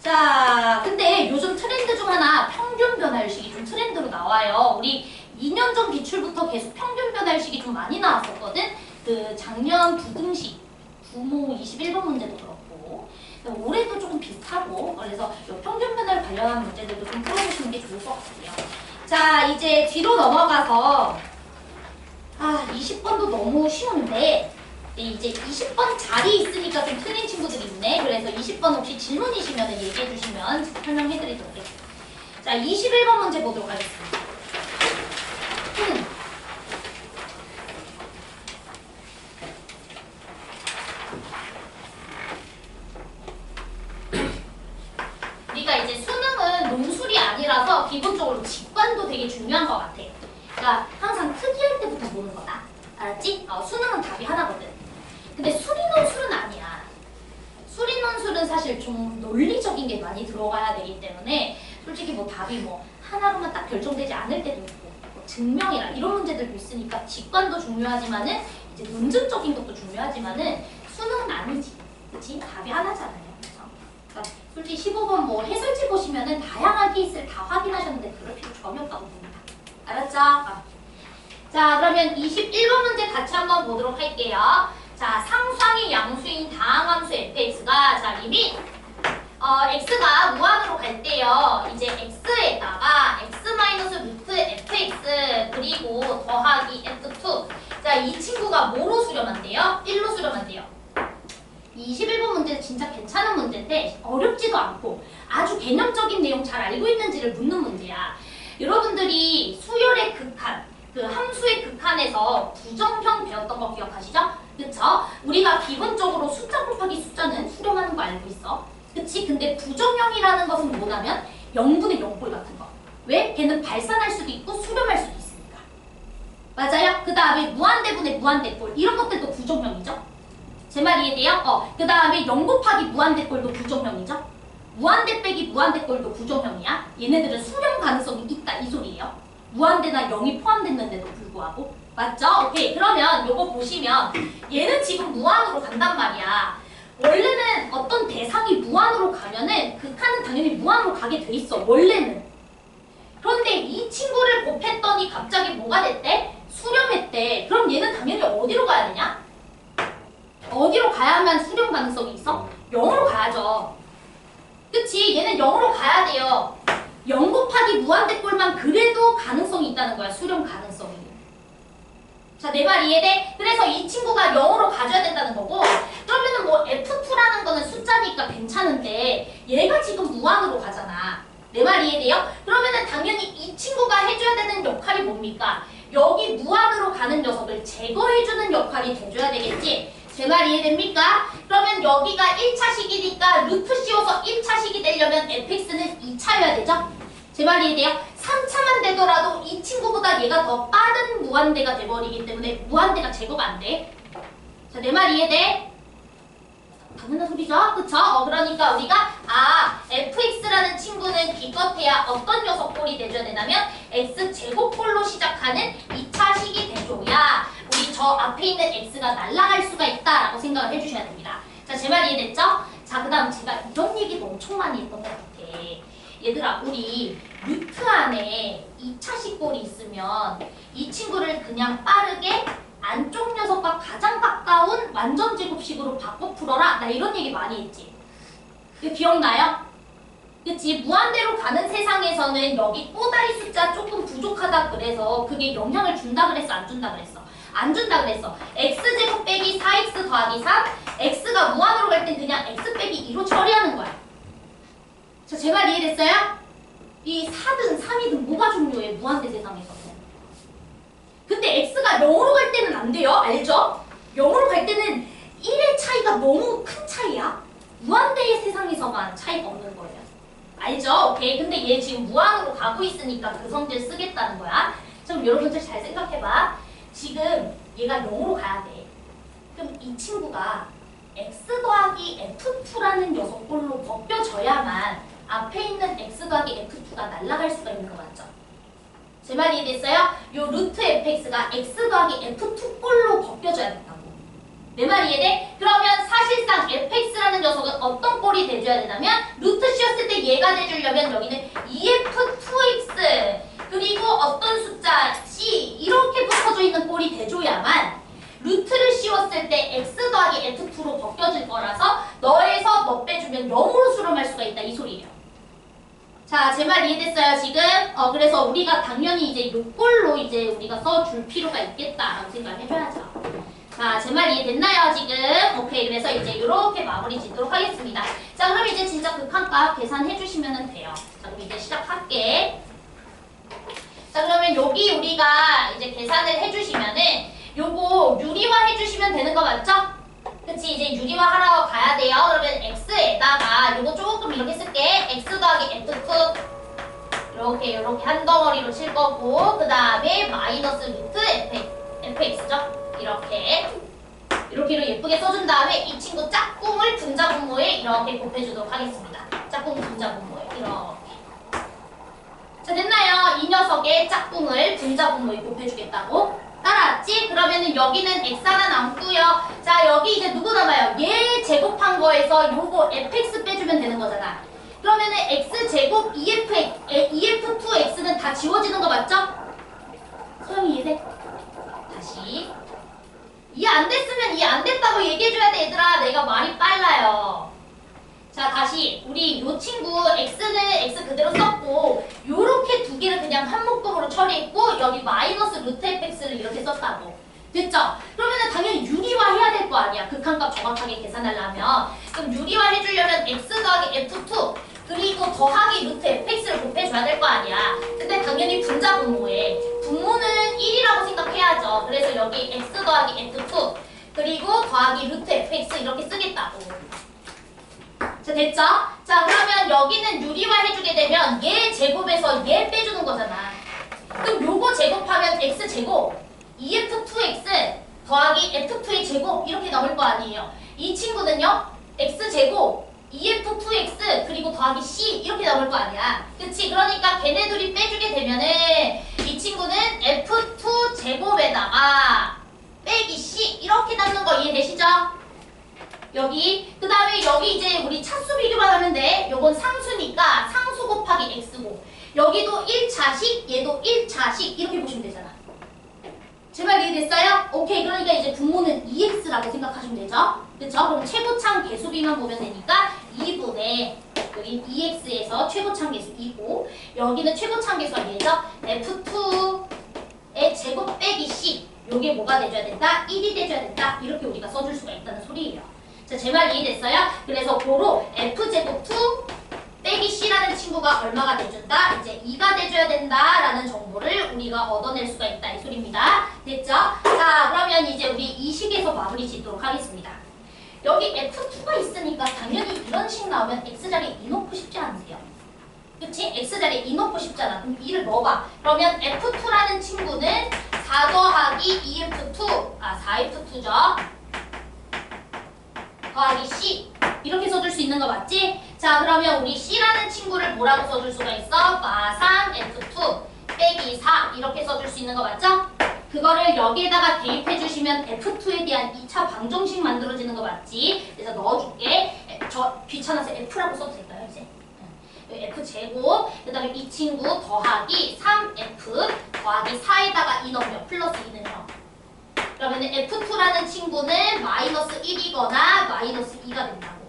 자, 근데 요즘 트렌드 중 하나 평균 변화율식이 좀 트렌드로 나와요. 우리 2년 전 기출부터 계속 평균 변화율식이 좀 많이 나왔었거든? 그 작년 부등식, 부모 21번 문제도 그렇고 올해도 조금 비슷하고 그래서 이 평균 변화율 관련한 문제들도 좀 풀어보시는 게 좋을 것 같아요. 자, 이제 뒤로 넘어가서 20번도 너무 쉬운데 이제 20번 자리 있으니까 좀 틀린 친구들이 있네. 그래서 20번 혹시 질문이시면 얘기해 주시면 설명해 드리도록 하겠습니다. 자, 21번 문제 보도록 하겠습니다. 우리가 이제 수능은 논술이 아니라서 기본적으로 직관도 되게 중요한 것 같아. 그러니까 항상 특이할 때부터 보는 거다. 알았지? 수능은 답이 하나거든. 근데 수리논술은 아니야. 수리논술은 사실 좀 논리적인 게 많이 들어가야 되기 때문에 솔직히 뭐 답이 뭐 하나로만 딱 결정되지 않을 때도 있고 뭐 증명이나 이런 문제들도 있으니까 직관도 중요하지만은 이제 논증적인 것도 중요하지만은 수능은 아니지. 그치? 답이 하나잖아요. 그러니까 솔직히 15번 뭐 해설지 보시면은 다양한 케이스를 다 확인하셨는데 그럴 필요 전혀 없다고 봅니다. 알았죠? 자, 그러면 21번 문제 같이 한번 보도록 할게요. 자, 상수항의 양수인 다항함수 fx가 자 리밋 x가 무한으로 갈 때요. 이제 x에다가 x 마이너스 루트 fx 그리고 더하기 f2. 자, 이 친구가 뭐로 수렴한대요? 1로 수렴한대요. 21번 문제 진짜 괜찮은 문제인데 어렵지도 않고 아주 개념적인 내용 잘 알고 있는지를 묻는 문제야. 여러분들이 수열의 극한, 그 함수의 극한에서 부정형 배웠던 거 기억하시죠? 그쵸? 우리가 기본적으로 숫자 곱하기 숫자는 수렴하는 거 알고 있어. 그치? 근데 부정형이라는 것은 뭐냐면 0분의 0꼴 같은 거. 왜? 걔는 발산할 수도 있고 수렴할 수도 있으니까. 맞아요? 그 다음에 무한대분의 무한대꼴 이런 것들도 부정형이죠? 제 말 이해돼요? 그 다음에 0 곱하기 무한대꼴도 부정형이죠? 무한대 빼기 무한대꼴도 부정형이야. 얘네들은 수렴 가능성이 있다 이 소리예요. 무한대나 0이 포함됐는데도 불구하고. 맞죠? 오케이. 그러면 요거 보시면 얘는 지금 무한으로 간단 말이야. 원래는 어떤 대상이 무한으로 가면은 극한은 당연히 무한으로 가게 돼 있어. 원래는. 그런데 이 친구를 곱했더니 갑자기 뭐가 됐대? 수렴했대. 그럼 얘는 당연히 어디로 가야 되냐? 어디로 가야만 수렴 가능성이 있어? 0으로 가야죠. 그치? 얘는 0으로 가야 돼요. 0 곱하기 무한대꼴만 그래도 가능성이 있다는 거야. 수렴 가능성이. 자, 내 말 이해돼? 그래서 이 친구가 0으로 가줘야 된다는 거고, 그러면은 뭐 F2라는 거는 숫자니까 괜찮은데 얘가 지금 무한으로 가잖아. 내 말 이해돼요? 그러면은 당연히 이 친구가 해줘야 되는 역할이 뭡니까? 여기 무한으로 가는 녀석을 제거해주는 역할이 돼줘야 되겠지? 제 말 이해됩니까? 그러면 여기가 1차식이니까 루트 씌워서 1차식이 되려면 fx는 2차여야 되죠? 제 말 이해돼요? 3차만 되더라도 이 친구보다 얘가 더 빠른 무한대가 돼버리기 때문에 무한대가 제거가 안 돼. 자, 내 말 이해돼? 당연한 소리죠? 그쵸? 그러니까 우리가 fx라는 친구는 기껏해야 어떤 녀석 꼴이 돼줘야 되냐면 x제곱꼴로 시작하는 2차식이 돼줘야 우리 저 앞에 있는 x가 날아갈 수가 있다라고 생각을 해주셔야 됩니다. 자, 제 말 이해됐죠? 자, 그 다음 제가 이런 얘기도 엄청 많이 했던 것 같아. 얘들아, 우리 루트 안에 2차식 꼴이 있으면 이 친구를 그냥 빠르게 안쪽 녀석과 가장 가까운 완전 제곱식으로 바꿔 풀어라. 나 이런 얘기 많이 했지. 이거 기억나요? 그치? 무한대로 가는 세상에서는 여기 꼬다리 숫자 조금 부족하다 그래서 그게 영향을 준다 그랬어? 안 준다 그랬어? 안 준다 그랬어. x제곱 빼기 4x 더하기 3 x가 무한으로 갈 땐 그냥 x 빼기 2로 처리하는 거야. 자, 제 말 이해됐어요? 이 4든 3이든 뭐가 중요해? 무한대 세상에서는. 근데 x가 0으로 갈 때는 안 돼요. 알죠? 0으로 갈 때는 1의 차이가 너무 큰 차이야. 무한대의 세상에서만 차이가 없는 거예요. 알죠? 오케이. 근데 얘 지금 무한으로 가고 있으니까 그 성질 쓰겠다는 거야. 자, 그럼 여러분들 잘 생각해봐. 지금 얘가 0으로 가야 돼. 그럼 이 친구가 x 더하기 f2라는 녀석 꼴로 벗겨져야만 앞에 있는 x 더하기 f2가 날아갈 수가 있는 거 맞죠? 제 말 이해됐어요? 요 루트 fx가 x 더하기 f2 꼴로 벗겨져야 된다고. 내 말 이해돼? 그러면 사실상 fx라는 녀석은 어떤 꼴이 돼줘야 되냐면 루트 씌웠을 때 얘가 돼주려면 여기는 2f2x 그리고 어떤 숫자 c 이렇게 붙어져 있는 꼴이 돼줘야만 루트를 씌웠을 때 x 더하기 f2로 벗겨질 거라서 너에서 너 빼주면 0으로 수렴할 수가 있다 이 소리예요. 자, 제 말 이해됐어요 지금? 그래서 우리가 당연히 이제 요 꼴로 이제 우리가 써줄 필요가 있겠다라고 생각을 해줘야죠. 자, 제 말 이해됐나요 지금? 오케이, 그래서 이제 이렇게 마무리 짓도록 하겠습니다. 자, 그럼 이제 진짜 극한값 계산해 주시면 돼요. 자, 그럼 이제 시작할게. 자, 그러면 여기 우리가 이제 계산을 해주시면은 요거 유리화 해주시면 되는 거 맞죠? 그치, 이제 유리화 하러 가야 돼요. 그러면 x에다가 요거 조금 이렇게 쓸게. x 더하기 f2 이렇게 한 덩어리로 칠 거고 그 다음에 마이너스 루트 fx죠? 이렇게로 예쁘게 써준 다음에 이 친구 짝꿍을 분자분모에 이렇게 곱해주도록 하겠습니다. 짝꿍 분자분모에 이렇게. 자, 됐나요? 이 녀석의 짝꿍을 분자분모에 곱해주겠다고? 따라왔지? 그러면은 여기는 x 하나 남고요. 자, 여기 이제 누구 남아요? 얘 제곱한 거에서 요거 fx 빼주면 되는 거잖아. 그러면은 x제곱 2f2x는 다 지워지는 거 맞죠? 소영이 이해돼? 다시 이해 안 됐으면 이해 안 됐다고 얘기해줘야 돼, 얘들아. 내가 말이 빨라요. 자, 다시 우리 요 친구 x는 x 그대로 썼고 요렇게 두 개를 그냥 한 묶음으로 처리했고 여기 마이너스 루트 fx를 이렇게 썼다고. 됐죠? 그러면은 당연히 유리화해야 될 거 아니야. 극한값 정확하게 계산하려면. 그럼 유리화해주려면 x 더하기 f2 그리고 더하기 루트 fx를 곱해줘야 될 거 아니야. 근데 당연히 분자 분모에 분모는 1이라고 생각해야죠. 그래서 여기 x 더하기 f2 그리고 더하기 루트 fx 이렇게 쓰겠다고. 자, 됐죠? 자, 그러면 여기는 유리화 해주게 되면 얘 제곱에서 얘 빼주는 거잖아. 그럼 요거 제곱하면 x제곱 2f2x 더하기 f2의 제곱 이렇게 나올 거 아니에요. 이 친구는요. x제곱 2f2x 그리고 더하기 c 이렇게 나올 거 아니야. 그치? 그러니까 걔네 둘이 빼주게 되면은 이 친구는 f2 제곱에다가 빼기 c 이렇게 남는 거 이해되시죠? 여기 그 다음에 여기 이제 우리 차수 비교만 하면 돼. 요건 상수니까 상수 곱하기 x고 여기도 1차식 얘도 1차식 이렇게 보시면 되잖아. 제 말 이해됐어요? 오케이. 그러니까 이제 분모는 2x라고 생각하시면 되죠? 그쵸? 그럼 최고창 개수비만 보면 되니까 2분의 여기 2x에서 최고창 개수 2고 여기는 최고창 개수가 얘죠? f2의 제곱 빼기 c 요게 뭐가 돼줘야 된다? 1이 돼줘야 된다. 이렇게 우리가 써줄 수가 있다는 소리예요. 자, 제 말 이해됐어요? 그래서 고로 f제곱 2 빼기 c라는 친구가 얼마가 돼준다? 이제 2가 돼줘야 된다라는 정보를 우리가 얻어낼 수가 있다 이 소리입니다. 됐죠? 자, 그러면 이제 우리 이 식에서 마무리 짓도록 하겠습니다. 여기 f2가 있으니까 당연히 이런 식 나오면 x자리에 2 넣고 싶지 않으세요? 그치? x자리에 2 넣고 싶잖아. 그럼 2를 넣어봐. 그러면 f2라는 친구는 4 더하기 2f2 4f2죠. 더하기 c 이렇게 써줄 수 있는 거 맞지? 자, 그러면 우리 c라는 친구를 뭐라고 써줄 수가 있어? 마상 f2 빼기 4 이렇게 써줄 수 있는 거 맞죠? 그거를 여기에다가 대입해 주시면 f2에 대한 2차 방정식 만들어지는 거 맞지? 그래서 넣어줄게. 저 귀찮아서 f라고 써도 될까요 이제? f제곱 그 다음에 이 친구 더하기 3f 더하기 4에다가 2 넣으면 플러스 2는요. 그러면 f2라는 친구는 마이너스 1이거나 마이너스 2가 된다고.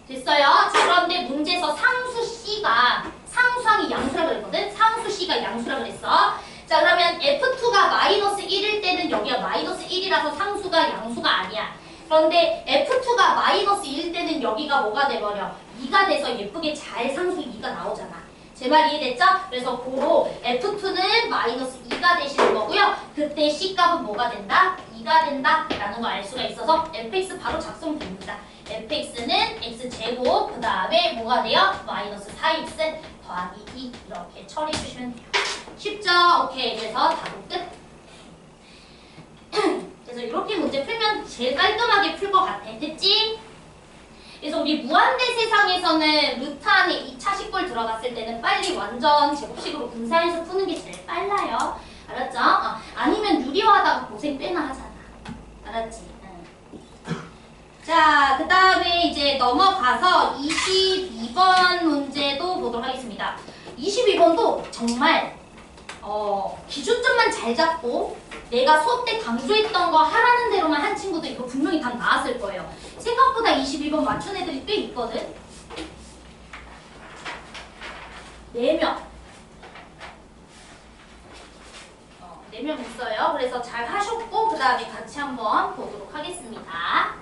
됐어요? 자, 그런데 문제에서 상수 c가 상수항이 양수라 그랬거든? 상수 c가 양수라 그랬어. 자, 그러면 f2가 마이너스 1일 때는 여기가 마이너스 1이라서 상수가 양수가 아니야. 그런데 f2가 마이너스 1일 때는 여기가 뭐가 돼버려? 2가 돼서 예쁘게 잘 상수 2가 나오잖아. 제 말 이해됐죠? 그래서 고로 f2는 마이너스 2가 되시는 거고요. 그때 c값은 뭐가 된다? 2가 된다 라는 거 알 수가 있어서 fx 바로 작성됩니다. fx는 x제곱 그 다음에 뭐가 돼요? 마이너스 4x 더하기 2 이렇게 처리해 주시면 돼요. 쉽죠? 오케이. 그래서 답은 끝. 그래서 이렇게 문제 풀면 제일 깔끔하게 풀 것 같아. 됐지? 그래서 우리 무한대 세상에서는 루트 안에 2차식골 들어갔을 때는 빨리 완전 제곱식으로 분사해서 푸는 게 제일 빨라요. 알았죠? 아니면 유리화하다가 고생 꽤나 하잖아. 알았지? 자, 그 다음에 이제 넘어가서 22번 문제도 보도록 하겠습니다. 22번도 정말 기준점만 잘 잡고 내가 수업 때 강조했던 거 하라는 대로만 한 친구도 이거 분명히 답 나왔을 거예요. 생각보다 22번 맞춘 애들이 꽤 있거든. 4명. 4명 있어요. 그래서 잘 하셨고 그 다음에 같이 한번 보도록 하겠습니다.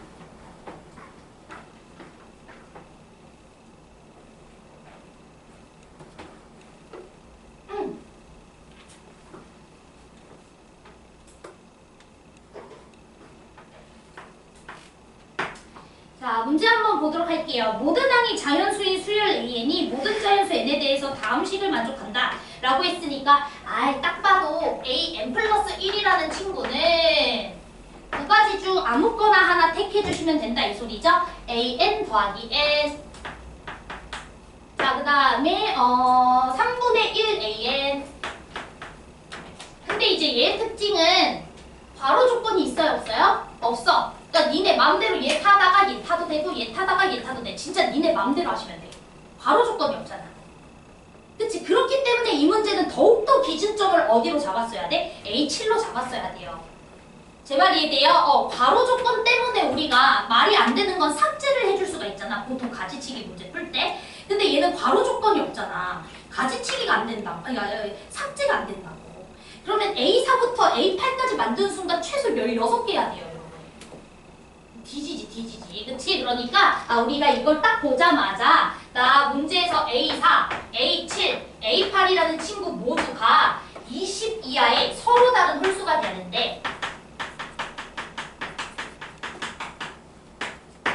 자, 문제 한번 보도록 할게요. 모든 항이 자연수인 수열 AN이 모든 자연수 N에 대해서 다음 식을 만족한다 라고 했으니까 딱 봐도 AN 플러스 1이라는 친구는 두 가지 중 아무거나 하나 택해 주시면 된다 이 소리죠. AN 더하기 S. 자, 그 다음에 3분의 1 AN. 근데 이제 얘의 특징은 괄호 조건이 있어요 없어요? 없어. 그러니까 니네 맘대로 얘 타다가 얘 타도 되고 얘 타다가 얘 타도 돼. 진짜 니네 맘대로 하시면 돼. 괄호 조건이 없잖아. 그치? 그렇기 때문에 이 문제는 더욱더 기준점을 어디로 잡았어야 돼? A7로 잡았어야 돼요. 제 말 이해돼요? 괄호 조건 때문에 우리가 말이 안 되는 건 삭제를 해줄 수가 있잖아. 보통 가지치기 문제 풀 때. 근데 얘는 괄호 조건이 없잖아. 가지치기가 안 된다. 아니, 삭제가 안 된다고. 그러면 A4부터 A8까지 만드는 순간 최소 16개 해야 돼요, 여러분. 뒤지지. 그치? 그러니까 우리가 이걸 딱 보자마자 나 문제에서 A4, A7, A8이라는 친구 모두가 20 이하의 서로 다른 홀수가 되는데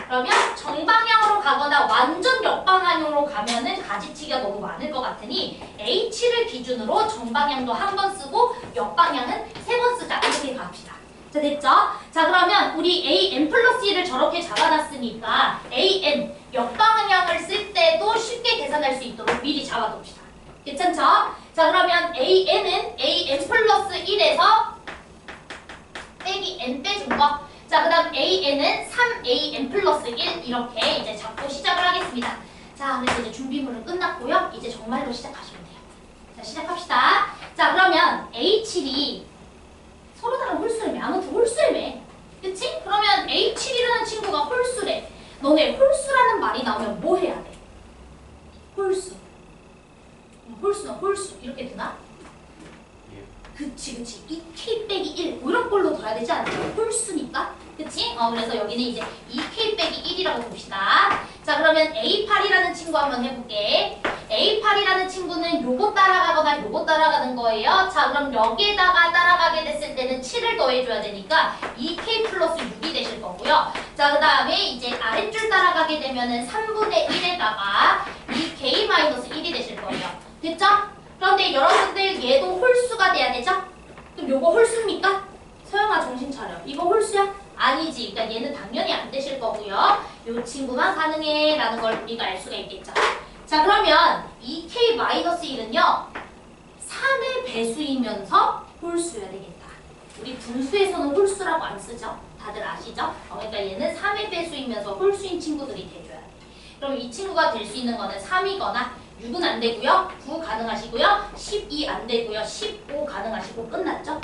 그러면 정방향으로 가거나 완전 역방향으로 가면은 가지치기가 너무 많을 것 같으니 A7을 기준으로 정방향도 한 번 쓰고 역방향은 3번 쓰자. 이렇게 갑시다. 자, 됐죠? 자, 그러면 우리 AN 플러스 1을 저렇게 잡아놨으니까 AN 역방향을 쓸 때도 쉽게 계산할 수 있도록 미리 잡아둡시다. 괜찮죠? 자, 그러면 AN은 AN 플러스 1에서 빼기 N 빼준 거. 자, 그 다음 AN은 3AN 플러스 1 이렇게 이제 잡고 시작을 하겠습니다. 자, 그래서 이제 준비물은 끝났고요. 이제 정말로 시작하시면 돼요. 자, 시작합시다. 자, 그러면 A7이 서로 다른 홀수래매. 아무튼 홀수래매. 그치? 그러면 A7이라는 친구가 홀수래. 너네 홀수라는 말이 나오면 뭐 해야 돼? 홀수. 홀수는 홀수. 이렇게 되나? 그치. 2K 빼기 1. 이런 꼴로 둬야 되지 않나요? 홀수니까. 그치? 그래서 여기는 이제 2K 빼기 1이라고 봅시다. 자, 그러면 A8이라는 친구 한번 해볼게. A8이라는 친구는 요거 따라가거나 요거 따라가는 거예요. 자, 그럼 여기에다가 따라가게 됐을 때는 7을 더해줘야 되니까 2K 플러스 6이 되실 거고요. 자, 그 다음에 이제 아랫줄 따라가게 되면은 3분의 1에다가 2K 마이너스 1이 되실 거예요. 됐죠? 그런데 여러분들 얘도 홀수가 돼야 되죠? 그럼 요거 홀수입니까? 서영아 정신 차려. 이거 홀수야? 아니지. 그러니까 얘는 당연히 안 되실 거고요. 요 친구만 가능해 라는 걸 우리가 알 수가 있겠죠. 자, 그러면 2K-1은요 3의 배수이면서 홀수여야 되겠다. 우리 분수에서는 홀수라고 안 쓰죠? 다들 아시죠? 그러니까 얘는 3의 배수이면서 홀수인 친구들이 돼줘야 돼. 그럼 이 친구가 될 수 있는 거는 3이거나 6은 안 되고요. 9 가능하시고요. 12 안 되고요. 15 가능하시고 끝났죠?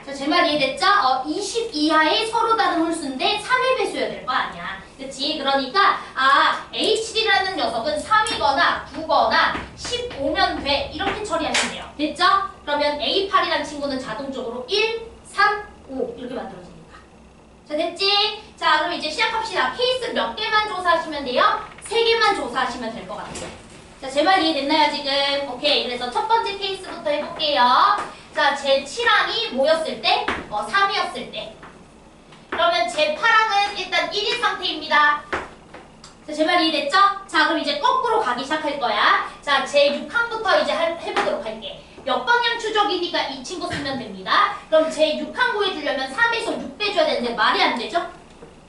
자, 제 말 이해됐죠? 20 이하의 서로 다른 홀수인데 3의 배수여야 될 거 아니야. 그치? 그러니까 A7이라는 녀석은 3이거나 9거나 15면 돼. 이렇게 처리하시면 돼요. 됐죠? 그러면 A8이라는 친구는 자동적으로 1, 3, 5 이렇게 만들어집니다. 자, 됐지? 자, 그럼 이제 시작합시다. 케이스 몇 개만 조사하시면 돼요? 3개만 조사하시면 될 것 같아요. 자, 제 말 이해됐나요, 지금? 오케이. 그래서 첫 번째 케이스부터 해볼게요. 자, 제 7항이 뭐였을 때? 3이었을 때. 그러면 제 8항은 일단 1인 상태입니다. 자, 제 말 이해됐죠? 자, 그럼 이제 거꾸로 가기 시작할 거야. 자, 제 6항부터 이제 해보도록 할게. 역방향 추적이니까 이 친구 쓰면 됩니다. 그럼 제 6항 구해주려면 3에서 6 빼줘야 되는데 말이 안 되죠?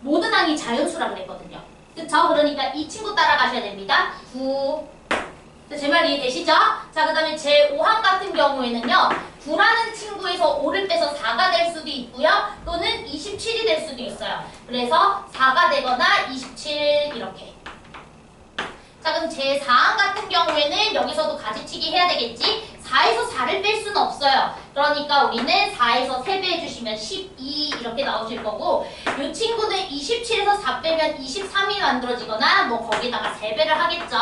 모든 항이 자연수라고 그랬거든요. 그쵸? 그러니까 이 친구 따라가셔야 됩니다. 9. 제 말 이해되시죠? 자, 그 다음에 제 5항 같은 경우에는요 9라는 친구에서 5를 빼서 4가 될 수도 있고요 또는 27이 될 수도 있어요. 그래서 4가 되거나 27 이렇게. 자, 그럼 제 4항 같은 경우에는 여기서도 가지치기 해야 되겠지? 4에서 4를 뺄 수는 없어요. 그러니까 우리는 4에서 3배 해주시면 12 이렇게 나오실 거고 이 친구는 27에서 4 빼면 23이 만들어지거나 뭐 거기다가 3배를 하겠죠.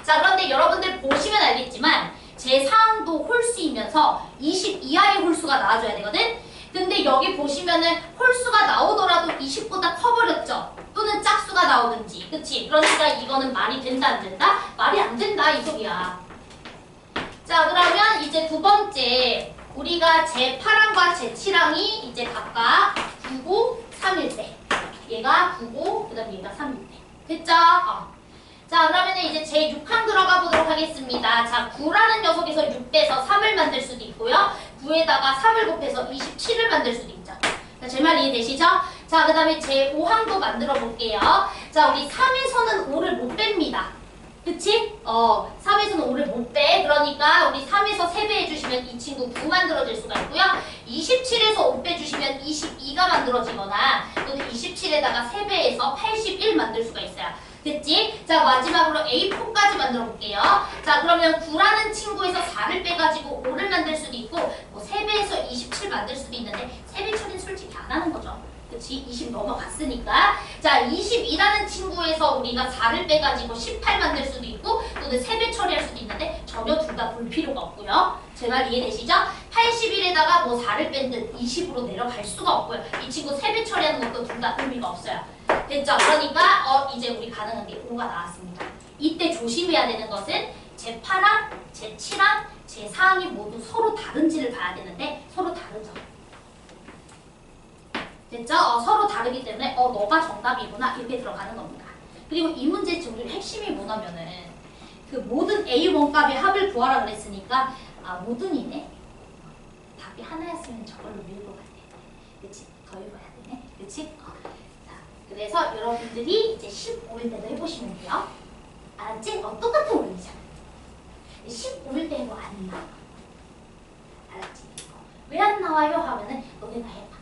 자, 그런데 여러분들 보시면 알겠지만 제 4항도 홀수이면서 20 이하의 홀수가 나와줘야 되거든? 근데 여기 보시면은 홀수가 나오더라도 20보다 커버렸죠? 또는 짝수가 나오든지. 그치? 그러니까 이거는 말이 된다 안 된다? 말이 안 된다 이 소리야. 자, 그러면 이제 두 번째 우리가 제 8항과 제 7항이 이제 각각 9고 3일 때 얘가 9고 그 다음에 얘가 3일 때 됐죠? 자, 그러면 이제 제 6항 들어가 보도록 하겠습니다. 자, 9라는 녀석에서 6 빼서 3을 만들 수도 있고요 9에다가 3을 곱해서 27을 만들 수도 있죠. 자, 제 말 이해되시죠? 자, 그 다음에 제 5항도 만들어 볼게요. 자, 우리 3에서는 5를 못 뺍니다. 그치? 3 3에서는 5를 못 빼. 그러니까 우리 3에서 3배 해주시면 이 친구 9 만들어질 수가 있고요. 27에서 5 빼주시면 22가 만들어지거나 또는 27에다가 3배해서 81 만들 수가 있어요. 됐지? 자, 마지막으로 A4까지 만들어 볼게요. 자, 그러면 9라는 친구에서 4를 빼가지고 5를 만들 수도 있고 뭐 3배에서 27 만들 수도 있는데 3배 처리는 솔직히 안 하는 거죠. 그치? 20 넘어갔으니까. 자, 22라는 친구에서 우리가 4를 빼가지고 18 만들 수도 있고 또는 3배 처리할 수도 있는데 전혀 둘 다 볼 필요가 없고요. 제 말 이해되시죠? 81에다가 뭐 4를 뺀 듯 20으로 내려갈 수가 없고요. 이 친구 3배 처리하는 것도 둘 다 의미가 없어요. 됐죠? 그러니까 이제 우리 가능한 게 5가 나왔습니다. 이때 조심해야 되는 것은 제8항, 제7항, 제4항이 모두 서로 다른지를 봐야 되는데 서로 다르죠. 됐죠? 서로 다르기 때문에 너가 정답이구나 이렇게 들어가는 겁니다. 그리고 이 문제 지금 핵심이 뭐냐면은 그 모든 A1 값의 합을 구하라 그랬으니까 모든이네. 답이 하나였으면 저걸로 밀 것 같아. 그치? 더 읽어야 되네. 그치? 자, 그래서 여러분들이 이제 15일 때도 해보시면 돼요. 알았지? 똑같은 원리잖아. 15일 때 해도 안 나와. 알았지? 왜 안 나와요? 하면은 너네가 해봐.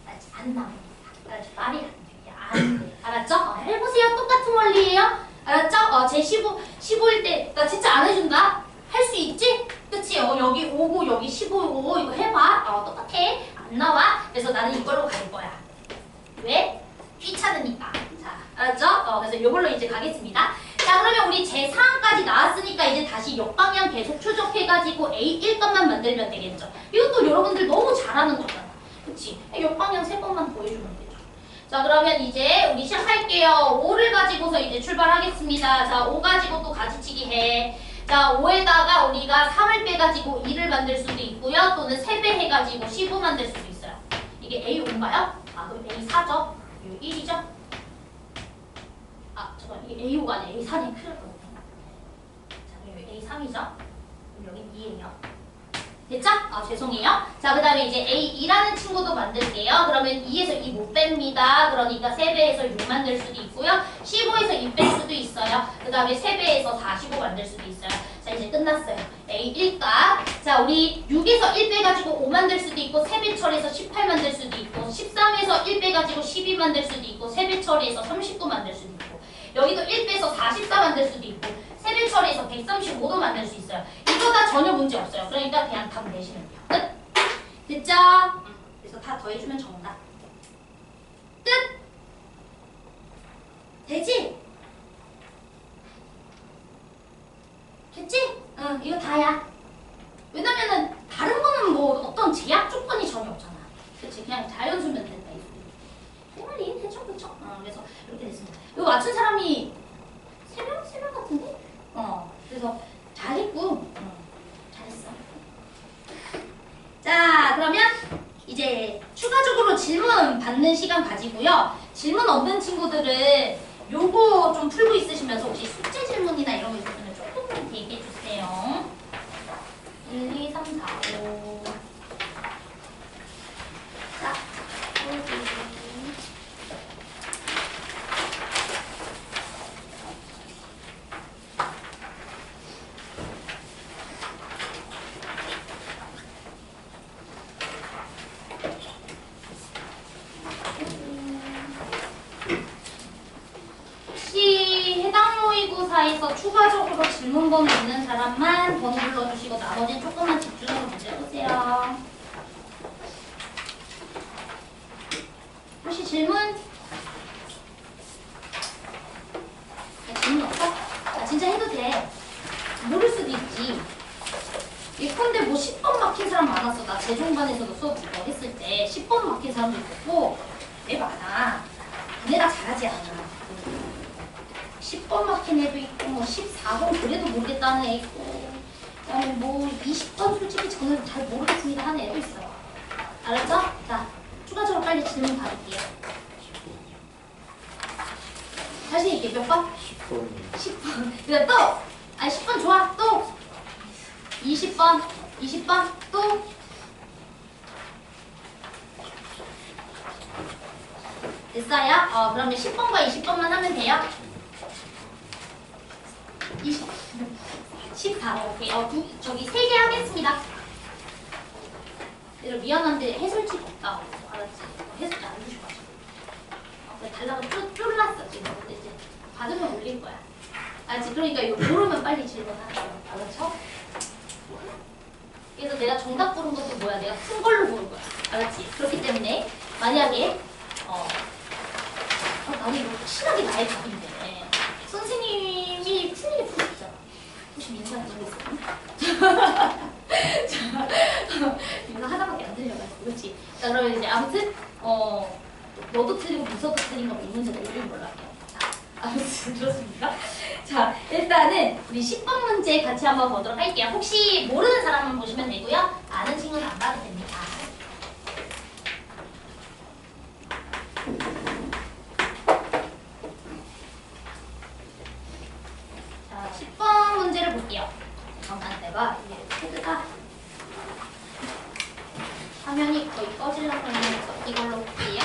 알았지? 안 나옵니다. 알았지? 말이 안 돼. 안 돼. 알았죠? 해보세요. 똑같은 원리예요. 알았죠? 제 15일 때 나 진짜 안 해준다? 할 수 있지? 그치? 여기 5고 여기 15고 이거 해봐. 똑같아. 안 나와. 그래서 나는 이걸로 갈 거야. 왜? 귀찮으니까. 자, 알았죠? 그래서 이걸로 이제 가겠습니다. 자, 그러면 우리 제4항까지 나왔으니까 이제 다시 역방향 계속 추적해가지고 A1값만 만들면 되겠죠. 이것도 여러분들 너무 잘하는 거잖아. 그치? 역방향 3번만 보여주면 되죠. 자, 그러면 이제 우리 시작할게요. 5를 가지고서 이제 출발하겠습니다. 자, 5 가지고 또 가지치기 해. 자, 5에다가 우리가 3을 빼가지고 2를 만들 수도 있고요. 또는 3배 해가지고 15 만들 수도 있어요. 이게 A5인가요? 그럼 A4죠? 이거 1이죠? 잠깐, 이게 A5가 아니라 A4네. 큰일 났거든요. 자, 여기 A3이죠? 여기 2예요. 됐죠? 죄송해요. 자, 그 다음에 이제 A2라는 친구도 만들게요. 그러면 2에서 2 못 뺍니다. 그러니까 3배에서 6 만들 수도 있고요. 15에서 2 뺄 수도 있어요. 그 다음에 3배에서 45 만들 수도 있어요. 자, 이제 끝났어요. A1값. 자, 우리 6에서 1 빼가지고 5 만들 수도 있고 3배 처리해서 18 만들 수도 있고 13에서 1 빼가지고 12 만들 수도 있고 3배 처리해서 39 만들 수도 있고 여기도 1 빼서 44 만들 수도 있고 3배 처리해서 135도 만들 수 있어요. 이거 다 전혀 문제 없어요. 그러니까 그냥 답 내시면 돼요. 끝! 됐죠? 그래서 다 더해주면 정답. 끝! 되지? 됐지? 응, 이거 다야. 왜냐면은 다른 거는 뭐 어떤 제약 조건이 전혀 없잖아. 그치? 그냥 자연수면 된다. 이 소리. 내 말이 이해되죠? 그쵸? 그래서 이렇게 됐습니다. 이거 맞춘 사람이 3명? 3명 같은데? 그래서 잘했고, 잘했어. 자, 그러면 이제 추가적으로 질문 받는 시간 가지고요. 질문 없는 친구들은 요거 좀 풀고 있으시면서 혹시 숙제 질문이나 이런 거 있으면 조금 얘기해 주세요. 1, 2, 3, 4, 5. 자, 여기. 모의고사에서 추가적으로 질문 번호 있는 사람만 번호 불러주시고 나머지는 조금만 집중해서 문제 해보세요. 혹시 질문? 질문 없어? 진짜 해도 돼. 모를 수도 있지. 예컨대 뭐 10번 막힌 사람 많았어. 나 재종반에서도 수업 했을 때 10번 막힌 사람도 있고 왜 많아. 내가 잘하지 않아. 10번 막힌 애도 있고 뭐 14번 그래도 모르겠다는 애 있고 그다음에 뭐 20번 솔직히 저는 잘 모르겠습니다 하는 애도 있어요. 알았죠? 자, 추가적으로 빨리 질문 받을게요. 자신 있게 몇 번? 10번. 10번. 그래 또! 10번 좋아. 또! 20번. 20번. 또! 됐어요? 그러면 10번과 20번만 하면 돼요. 20. 14. 오케이. 저기 3개 하겠습니다. 얘들 미안한데 해설지가 없다. 알았지? 해설지 안 주셔가지고. 달라고 쫄랐어 지금. 근데 이제 받으면 올릴 거야. 알았지? 그러니까 이거 모르면 빨리 질문하세요. 알았죠? 그래서 내가 정답 부른 것도 뭐야? 내가 큰 걸로 부른 거야. 알았지? 그렇기 때문에 만약에 나는 이거 확실하게 나의 답인데 선생님이 틀리게 풀었잖아. 혹시 민상이 모르겠어? 민상 하나밖에 안 들려가지고 그렇지? 자 그러면 이제 아무튼 너도 틀리고 민서도 틀린 거 이 문제가 올린 걸로 할게요. 자 아무튼 그렇습니까? 자 일단은 우리 10번 문제 같이 한번 보도록 할게요. 혹시 모르는 사람만 보시면 되고요. 아는 친구는 안 봐도 됩니다. 자 10번 문제를 볼게요. 잠깐 내가 이게 코드가 화면이 거의 꺼지려고 했는데 이걸로 볼게요.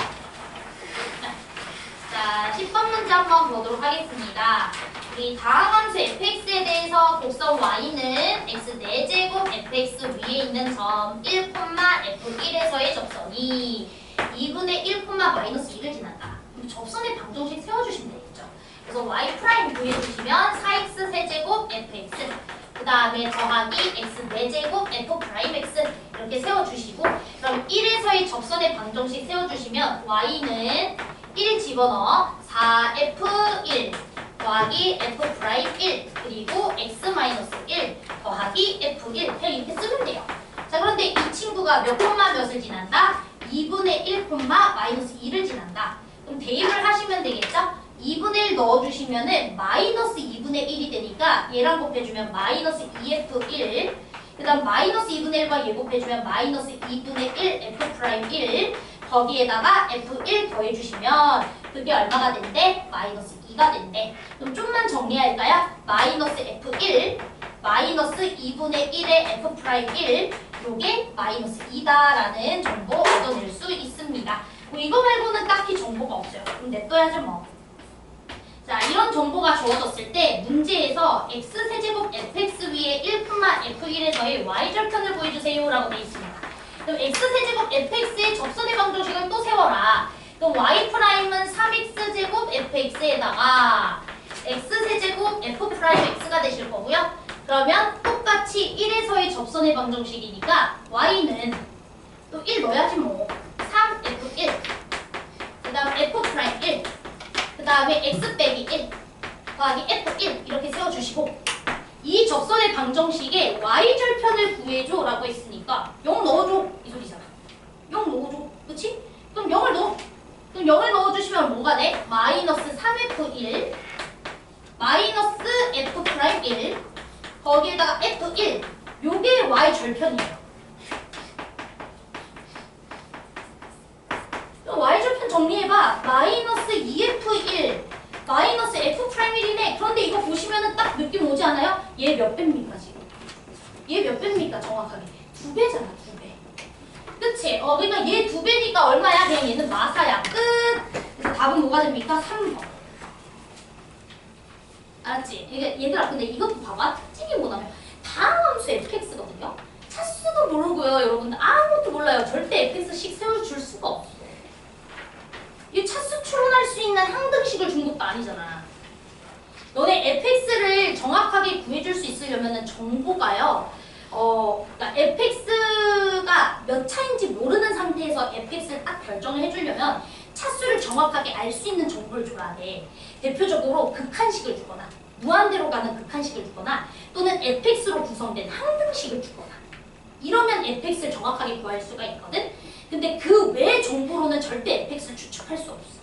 자 10번 문제 한번 보도록 하겠습니다. 우리 다음 함수 fx에 대해서 곡선 y는 x 4제곱 fx 위에 있는 점 1, f1에서의 접선이 2분의 1, 마이너스 2를 지난다. 그럼 접선의 방정식 세워주시면 되겠죠. 그래서 y 프라임 구해주시면 4x 세제곱 fx 그 다음에 더하기 x 4제곱 f 프라임 x 이렇게 세워주시고 그럼 1에서의 접선의 방정식 세워주시면 y는 1 집어넣어 4f1 더하기 f 프라임 1 그리고 x 마이너스 1 더하기 f1 그냥 이렇게 쓰면 돼요. 자 그런데 이 친구가 몇 콤마 몇을 지난다? 2분의 1 콤마 마이너스 2를 지난다. 그럼 대입을 하시면 되겠죠? 2분의 1 넣어주시면은 마이너스 2분의 1이 되니까 얘랑 곱해주면 마이너스 2f1 그 다음 마이너스 2분의 1과 얘 곱해주면 마이너스 2분의 1 f 프라임 1 거기에다가 f1 더해주시면 그게 얼마가 된대? 마이너스 2가 된대. 그럼 좀만 정리할까요? 마이너스 f1 마이너스 2분의 1의 f 프라임 1 요게 마이너스 2다라는 정보 얻어낼 수 있습니다. 뭐 이거 말고는 딱히 정보가 없어요. 그럼 냅둬야죠 뭐. 자 이런 정보가 주어졌을 때 문제에서 x세제곱 fx 위에 1, f1에서의 y절편을 구해주세요 라고 되어 있습니다. 그럼 x세제곱 fx의 접선의 방정식을 또 세워라. 그럼 y'은 3x제곱 fx에다가 x세제곱 f'x가 되실 거고요. 그러면 똑같이 1에서의 접선의 방정식이니까 y는 또 1 넣어야지 뭐. 3f1 그 다음 f'1 그 다음에 x 빼기 1 더하기 f1 이렇게 세워주시고 이 접선의 방정식에 y절편을 구해줘 라고 했으니까 0 넣어줘 이 소리잖아. 0 넣어줘 그치? 그럼 0을 넣어. 그럼 0을 넣어주시면 뭐가 돼? 마이너스 3f1 마이너스 f'1 거기에다가 f1 요게 y절편이에요. y절편 정리해봐. 마이너스 2f1 마이너스 f'1이네. 그런데 이거 보시면은 딱 느낌 오지 않아요? 얘 몇 배입니까 지금? 얘 몇 배입니까 정확하게? 2배잖아 2배. 그치? 그러니까 얘 2배니까 얼마야? 그냥 얘는 마사야. 끝! 그래서 답은 뭐가 됩니까? 3번. 알았지? 얘들아 근데 이것도 봐봐. 특징이 뭐냐면 다음 함수 fx거든요. 차수도 모르고요 여러분들 아무것도 몰라요. 절대 fx식 세워줄 수가 없어. 이 차수 추론할 수 있는 항등식을 준 것도 아니잖아. 너네 fx를 정확하게 구해줄 수 있으려면 정보가요. 그러니까 fx가 몇 차인지 모르는 상태에서 fx를 딱 결정을 해주려면 차수를 정확하게 알 수 있는 정보를 줘야 돼. 대표적으로 극한식을 주거나 무한대로 가는 극한식을 주거나 또는 fx로 구성된 항등식을 주거나 이러면 fx를 정확하게 구할 수가 있거든. 근데 그 외 정보로는 절대 fx를 추측할 수 없어.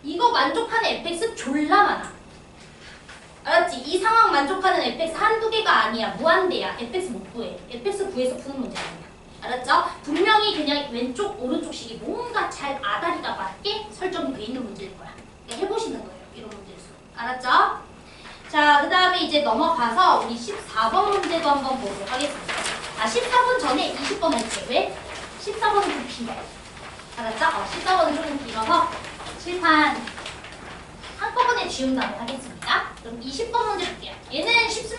이거 만족하는 fx 졸라 많아. 알았지? 이 상황 만족하는 fx 한두 개가 아니야. 무한대야. fx 못 구해. fx 구해서 푸는 문제 아니야. 알았죠? 분명히 그냥 왼쪽 오른쪽식이 뭔가 잘 아다리가 맞게 설정이 돼 있는 문제일 거야. 그러니까 해보시는 거예요. 이런 문제에서. 알았죠? 자, 그 다음에 이제 넘어가서 우리 14번 문제도 한번 보도록 하겠습니다. 14번 전에 20번 할게요. 왜? 14번은 좀 길어. 알았죠? 14번은 조금 길어서 칠판 한꺼번에 지운 다음에 하겠습니다. 그럼 20번 문제 볼게요. 얘는 쉽습니다.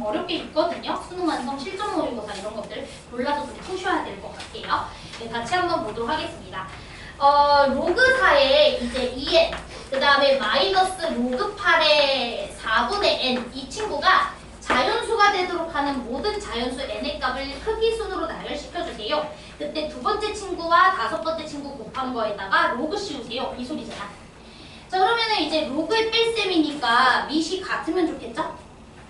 좀 어렵게 있거든요. 수능 완성, 실전 모의고사 이런 것들 골라서 좀 푸셔야 될 것 같아요. 네, 같이 한번 보도록 하겠습니다. 로그 4에 이제 2n, 그 다음에 마이너스 로그 8의 4분의 n 이 친구가 자연수가 되도록 하는 모든 자연수 n의 값을 크기순으로 나열시켜주세요. 그때 두 번째 친구와 다섯 번째 친구 곱한 거에다가 로그 씌우세요. 이 소리잖아. 자, 그러면은 이제 로그의 뺄셈이니까 밑이 같으면 좋겠죠?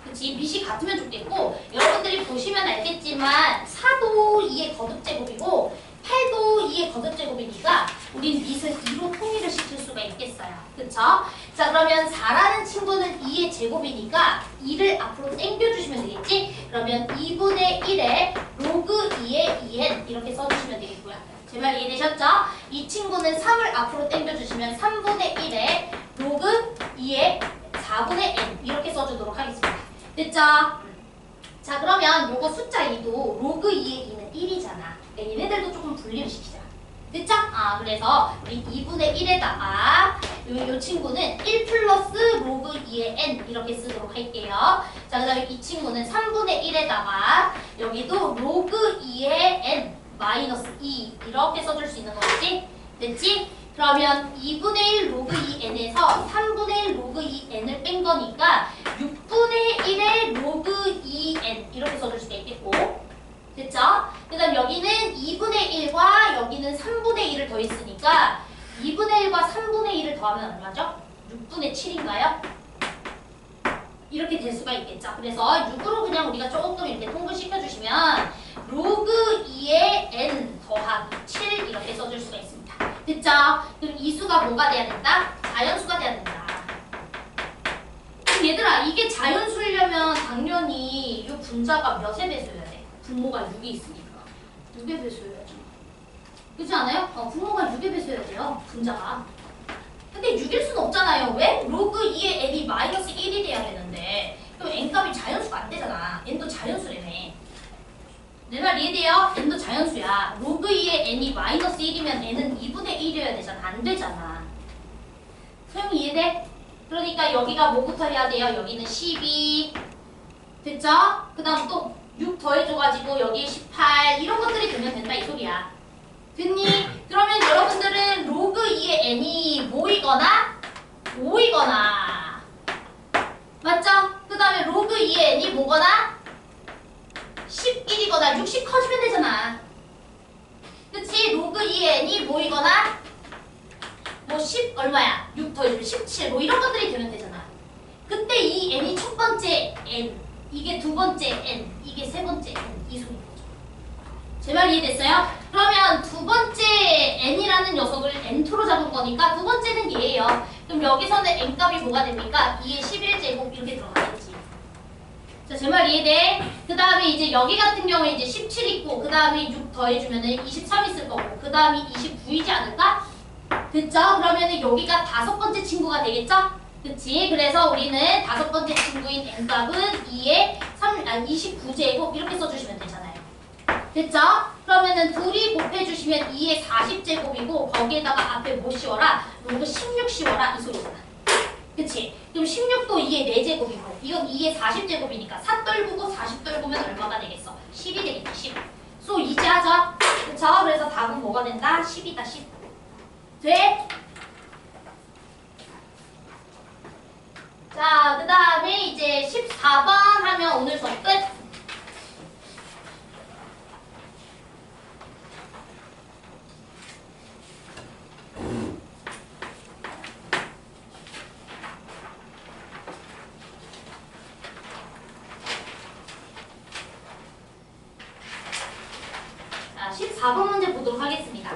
그치? 밑이 같으면 좋겠고, 여러분들이 보시면 알겠지만 4도 2의 거듭제곱이고 8도 2의 거듭제곱이니까 우린 밑을 2로 통일을 시킬 수가 있겠어요. 그쵸? 자, 그러면 4라는 친구는 2의 제곱이니까 2를 앞으로 당겨주시면 되겠지? 그러면 2분의 1에 로그 2의 2n 이렇게 써주시면 되겠고요. 제 말 이해되셨죠? 이 친구는 3을 앞으로 당겨주시면 3분의 1에 로그 2의 4분의 n 이렇게 써주도록 하겠습니다. 됐죠? 자, 그러면 요거 숫자 2도 로그 2의 2는 1이잖아. 얘네들도 조금 분리를 시키자. 됐죠? 그래서 우리 2분의 1에다가 요 친구는 1 플러스 로그 2의 n 이렇게 쓰도록 할게요. 자, 그 다음에 이 친구는 3분의 1에다가 여기도 로그 2의 n 마이너스 2 이렇게 써줄 수 있는 거겠지? 됐지? 그러면 2분의 1 로그 2n에서 3분의 1 로그 2n을 뺀 거니까 6분의 1의 로그 2n 이렇게 써줄 수가 있겠고, 됐죠? 그 다음 여기는 2분의 1과 여기는 3분의 1을 더했으니까 2분의 1과 3분의 1을 더하면 얼마죠? 6분의 7인가요? 이렇게 될 수가 있겠죠. 그래서 6으로 그냥 우리가 조금 이렇게 통분시켜주시면 로그 2의 n 더하기 7 이렇게 써줄 수가 있습니다. 됐죠? 그럼 이 수가 뭐가 돼야 된다? 자연수가 돼야 된다. 그럼 얘들아, 이게 자연수려면 당연히 이 분자가 몇의 배수여야 돼? 분모가 6이 있으니까 6의 배수여야죠. 그렇지 않아요? 분모가 6의 배수여야 돼요. 분자가. 근데 6일 수는 없잖아요. 왜? 로그 2의 n이 마이너스 1이 돼야 되는데 그럼 n값이 자연수가 안 되잖아. n도 자연수래네. 내 말 이해돼요? n도 자연수야. 로그 2의 n이 마이너스 1이면 n은 2분의 1이어야 되잖아. 안 되잖아. 소영이 이해돼? 그러니까 여기가 뭐부터 해야 돼요? 여기는 12. 됐죠? 그 다음 또 6 더해줘가지고 여기에 18 이런 것들이 되면 된다 이 소리야. 됐니? 그러면 여러분들은 로그 2의 n이 뭐이거나 5이거나 맞죠? 그 다음에 로그 2의 n이 뭐거나 11이거나 60 커지면 되잖아. 그치? 로그 2의 n이 뭐이거나 뭐 10 얼마야? 6 더해주면 17 뭐 이런 것들이 되면 되잖아. 그때 이 n이 첫 번째 n, 이게 두 번째 n, 이게 세 번째 n 이 소리인 거죠. 제 말 이해됐어요? 그러면 두 번째 n이라는 녀석을 n2로 잡은 거니까 두 번째는 얘예요. 그럼 여기서는 n값이 뭐가 됩니까? 2의 11제곱 이렇게 들어가겠지. 자, 제 말 이해돼? 그 다음에 이제 여기 같은 경우에 이제 17 있고 그 다음에 6 더해주면은 23 있을 거고 그 다음이 29이지 않을까? 됐죠? 그러면은 여기가 다섯 번째 친구가 되겠죠? 그치? 그래서 우리는 다섯 번째 친구인 n값은 2의 29제곱 이렇게 써주시면 되잖아요. 됐죠? 그러면은 둘이 곱해주시면 2의 40제곱이고 거기에다가 앞에 뭐 씌워라? 로그 16 씌워라 이 소리잖아. 그치? 그럼 16도 2의 4제곱이고 이건 2의 40제곱이니까 4 떨구고 40 떨구면 얼마가 되겠어? 10이 되겠지 10. 소 이제 하자. 그쵸? 그래서 답은 뭐가 된다? 10이다 10. 돼? 자, 그 다음에 이제 14번 하면 오늘 수업 끝. 자, 14번 문제 보도록 하겠습니다.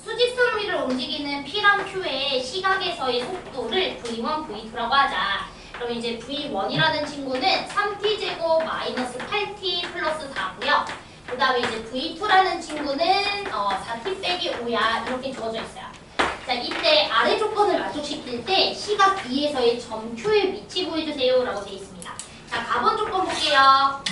수직선 위를 움직이는 P랑 Q의 시각에서의 속도를 V1, V2라고 하자. 그럼 이제 V1이라는 친구는 3t제곱 마이너스 8t 플러스 4고요. 그 다음에 이제 V2라는 친구는 4t 빼기 5야. 이렇게 주어져 있어요. 자, 이때 아래 조건을 만족시킬 때 시각 B에서의 점 Q의 위치 구해주세요. 라고 되어 있습니다. 자, 가번 조건 볼게요.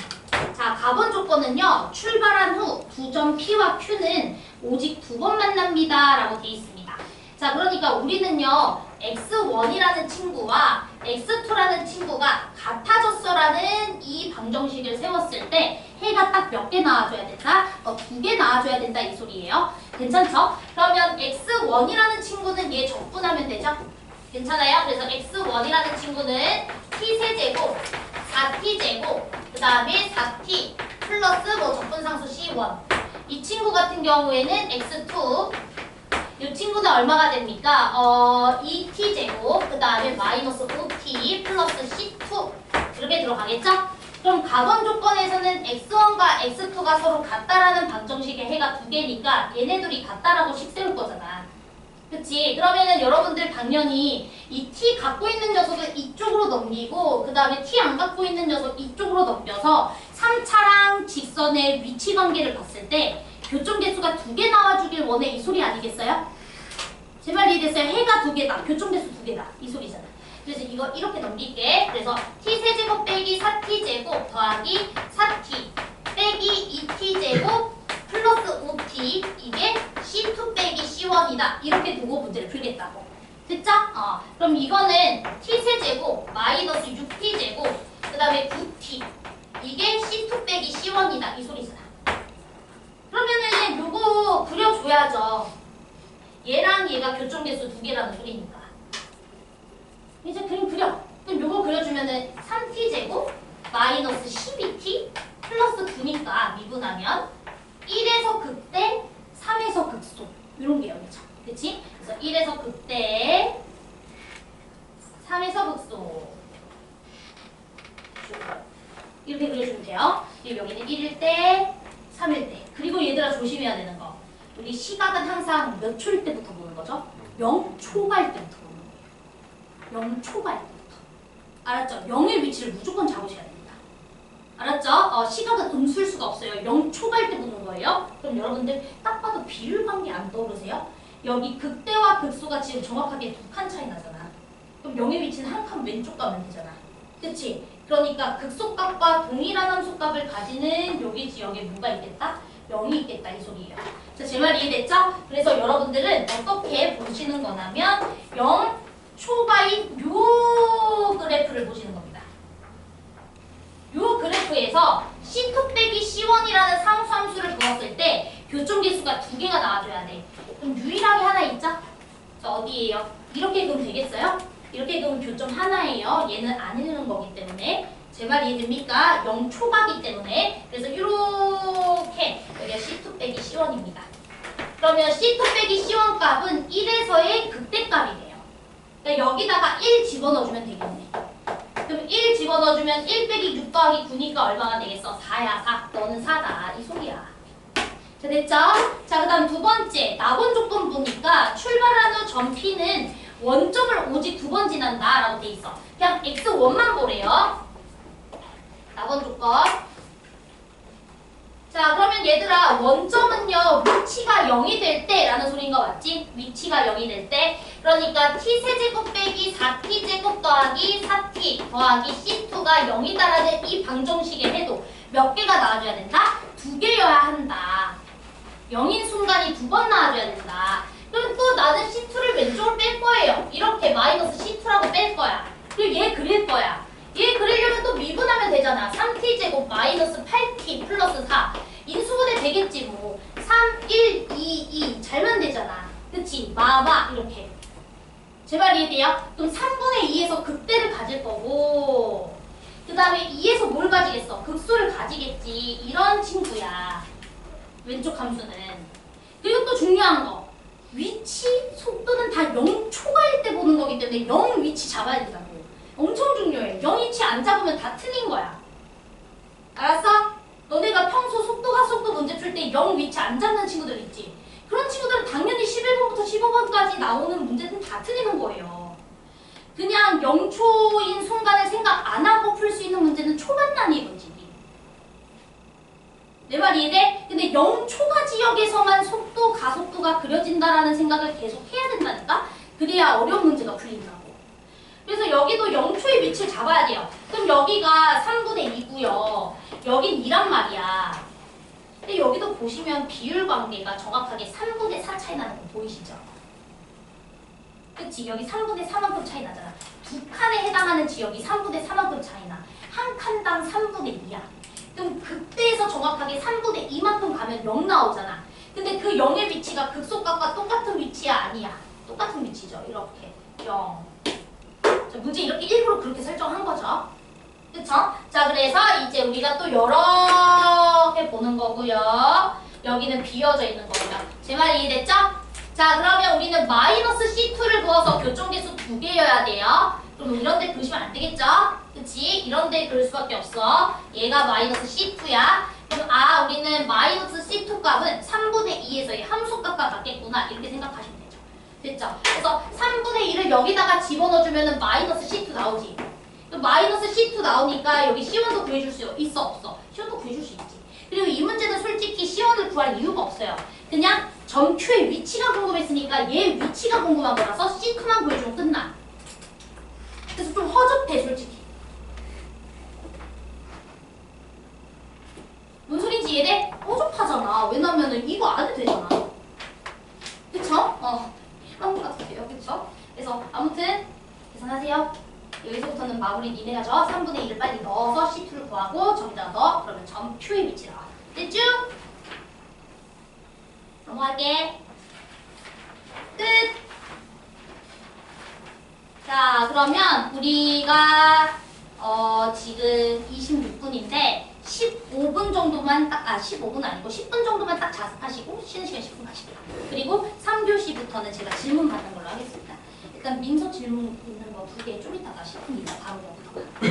자, 가번 조건은요. 출발한 후 두 점 P와 Q는 오직 두 번 만납니다. 라고 되어 있습니다. 자, 그러니까 우리는요. X1이라는 친구와 x2라는 친구가 같아졌어라는 이 방정식을 세웠을 때 해가 딱 몇 개 나와줘야 된다? 2개 나와줘야 된다 이 소리예요. 괜찮죠? 그러면 x1이라는 친구는 얘 적분하면 되죠? 괜찮아요? 그래서 x1이라는 친구는 t세제곱 4t제곱 그 다음에 4t 플러스 뭐 적분상수 c1 이 친구 같은 경우에는 x2 이 친구는 얼마가 됩니까? 2t제곱 그 다음에 마이너스 5t 플러스 c2 이렇게 들어가겠죠? 그럼 가번 조건에서는 x1과 x2가 서로 같다라는 방정식의 해가 2개니까 얘네들이 같다라고 식 세울 거잖아. 그치? 그러면은 여러분들 당연히 이 t 갖고 있는 녀석을 이쪽으로 넘기고 그 다음에 t 안 갖고 있는 녀석 이쪽으로 넘겨서 3차랑 직선의 위치 관계를 봤을 때 교점 개수가 2개 나와주길 원해 이 소리 아니겠어요? 제 말 이해됐어요? 해가 2개다. 교점 개수 2개다. 이 소리잖아. 그래서 이거 이렇게 넘길게. 그래서 t세제곱 빼기 4t제곱 더하기 4t 빼기 2t제곱 플러스 5t 이게 c2 빼기 c1이다. 이렇게 두고 문제를 풀겠다고. 됐죠? 그럼 이거는 t세제곱 마이너스 6t제곱 그 다음에 9t 이게 c2 빼기 c1이다. 이 소리잖아. 그러면은 요거 그려줘야죠. 얘랑 얘가 교점개수 2개라는 소리니까. 이제 그림 그려. 그럼 요거 그려주면은 3t제곱 마이너스 12t 플러스 9니까 미분하면 1에서 극대 3에서 극소 이런 게 여기죠. 그치? 그래서 1에서 극대 3에서 극소 이렇게 그려주면 돼요. 그리고 여기는 1일 때 3일 때. 그리고 얘들아 조심해야 되는 거. 우리 시각은 항상 몇 초일 때부터 보는 거죠? 0초갈 때부터 보는 거예요. 0초갈 때부터. 알았죠? 0의 위치를 무조건 잡으셔야 됩니다. 알았죠? 시각은 음수일 수가 없어요. 0초갈 때 보는 거예요. 그럼 여러분들 딱 봐도 비율 관계 안 떠오르세요? 여기 극대와 극소가 지금 정확하게 2칸 차이 나잖아. 그럼 0의 위치는 한 칸 왼쪽 가면 되잖아. 그치? 그러니까 극소값과 동일한 함수값을 가지는 여기 지역에 뭐가 있겠다? 0이 있겠다 이 소리예요. 자, 제 말 이해됐죠? 그래서 여러분들은 어떻게 보시는 거냐면 0초가인 요 그래프를 보시는 겁니다. 요 그래프에서 C2 빼기 C1이라는 상수함수를 부었을 때 교점계수가 2개가 나와줘야 돼. 그럼 유일하게 하나 있죠? 자, 어디예요? 이렇게 그으면 되겠어요? 이렇게 그으면 교점 하나예요. 얘는 안 읽는 거기 때문에. 제 말 이해됩니까? 0초가기 때문에. 그래서 이렇게 여기가 C2 빼기 C1입니다. 그러면 C2 빼기 C1 값은 1에서의 극대값이 돼요. 그러니까 여기다가 1 집어넣어주면 되겠네. 그럼 1 집어넣어주면 1 빼기 6 더하기 9니까 얼마가 되겠어? 4야 4. 너는 4다. 이 소리야. 자, 됐죠? 자, 그 다음 두 번째. 나번 조건 보니까 출발한 후 점 P는 원점을 오직 2번 지난다 라고 돼 있어. 그냥 x1만 보래요. 나번 조건. 자, 그러면 얘들아 원점은요 위치가 0이 될 때 라는 소리인 거 맞지? 위치가 0이 될 때. 그러니까 t세제곱 빼기 4t제곱 더하기 4t 더하기 c2가 0이다라는 이 방정식의 해도 몇 개가 나와줘야 된다? 2개여야 한다. 0인 순간이 2번 나와줘야 된다. 그럼 또 나는 c2를 왼쪽으로 뺄 거예요. 이렇게 마이너스 c2라고 뺄 거야. 그리고 얘 그릴 거야. 얘 그리려면 또 미분하면 되잖아. 3t제곱 마이너스 8t 플러스 4. 인수분해 되겠지 뭐. 3, 1, 2, 2. 잘만 되잖아. 그치? 마마 이렇게. 제 말 이해돼요? 그럼 3분의 2에서 극대를 가질 거고 그 다음에 2에서 뭘 가지겠어? 극소를 가지겠지. 이런 친구야. 왼쪽 함수는. 그리고 또 중요한 거. 위치, 속도는 다 0초가일 때 보는 거기 때문에 0 위치 잡아야 된다고. 엄청 중요해. 0위치 안 잡으면 다 틀린 거야. 알았어? 너네가 평소 속도 가속도 문제 풀 때 0 위치 안 잡는 친구들 있지? 그런 친구들은 당연히 11번부터 15번까지 나오는 문제는 다 틀리는 거예요. 그냥 0초인 순간을 생각 안 하고 풀 수 있는 문제는 초반 단위 문제지. 내 말 이해돼? 근데 0초가 지역에서만 속도, 가속도가 그려진다라는 생각을 계속 해야 된다니까? 그래야 어려운 문제가 풀린다고. 그래서 여기도 0초의 위치를 잡아야 돼요. 그럼 여기가 3분의 2고요. 여긴 2란 말이야. 근데 여기도 보시면 비율 관계가 정확하게 3분의 4 차이 나는 거 보이시죠? 그치? 여기 3분의 4만큼 차이 나잖아. 두 칸에 해당하는 지역이 3분의 4만큼 차이 나. 한 칸당 3분의 2야. 그럼 그때에서 정확하게 3분의 2만큼 가면 0 나오잖아. 근데 그 0의 위치가 극소각과 똑같은 위치야? 아니야. 똑같은 위치죠. 이렇게 0. 자, 문제 이렇게 일부러 그렇게 설정한 거죠. 그쵸? 자, 그래서 이제 우리가 또 여러 개 보는 거고요. 여기는 비어져 있는 거고요. 제 말이 이해됐죠? 자, 그러면 우리는 마이너스 C2를 그어서 교정계수 2개여야 돼요. 그럼 이런 데 그으시면 안 되겠죠? 그치? 이런 데 그을 수밖에 없어. 얘가 마이너스 C2야. 그럼 우리는 마이너스 C2 값은 3분의 2에서의 함수값과 같겠구나. 이렇게 생각하시면 되죠. 됐죠? 그래서 3분의 2를 여기다가 집어넣어주면 마이너스 C2 나오지. 마이너스 C2 나오니까 여기 C1도 구해줄 수 있어? 없어? C1도 구해줄 수 있지. 그리고 이 문제는 솔직히 C1을 구할 이유가 없어요. 그냥 점 Q의 위치가 궁금했으니까 얘 위치가 궁금한 거라서 C2만 구해주면 끝나. 그래서 좀 허접해 솔직히. 뭔 소린지 이해돼? 허접하잖아. 왜냐면은 이거 안 해도 되잖아. 그쵸? 이런 거 같아요. 그쵸? 그래서 아무튼 계산하세요. 여기서부터는 마무리 니네가죠. 3분의 2를 빨리 넣어서 C2를 구하고 저기다가 넣어. 그러면 점 Q의 위치 나와. 됐죠? 넘어갈게. 끝! 자, 그러면 우리가 지금 26분인데 15분 정도만 15분 아니고 10분 정도만 딱 자습하시고 쉬는 시간 10분 가실게요. 그리고 3교시부터는 제가 질문 받는 걸로 하겠습니다. 일단 민서 질문 있는 거 2개 좀 이따가 10분 이따 바로 넣어볼게요.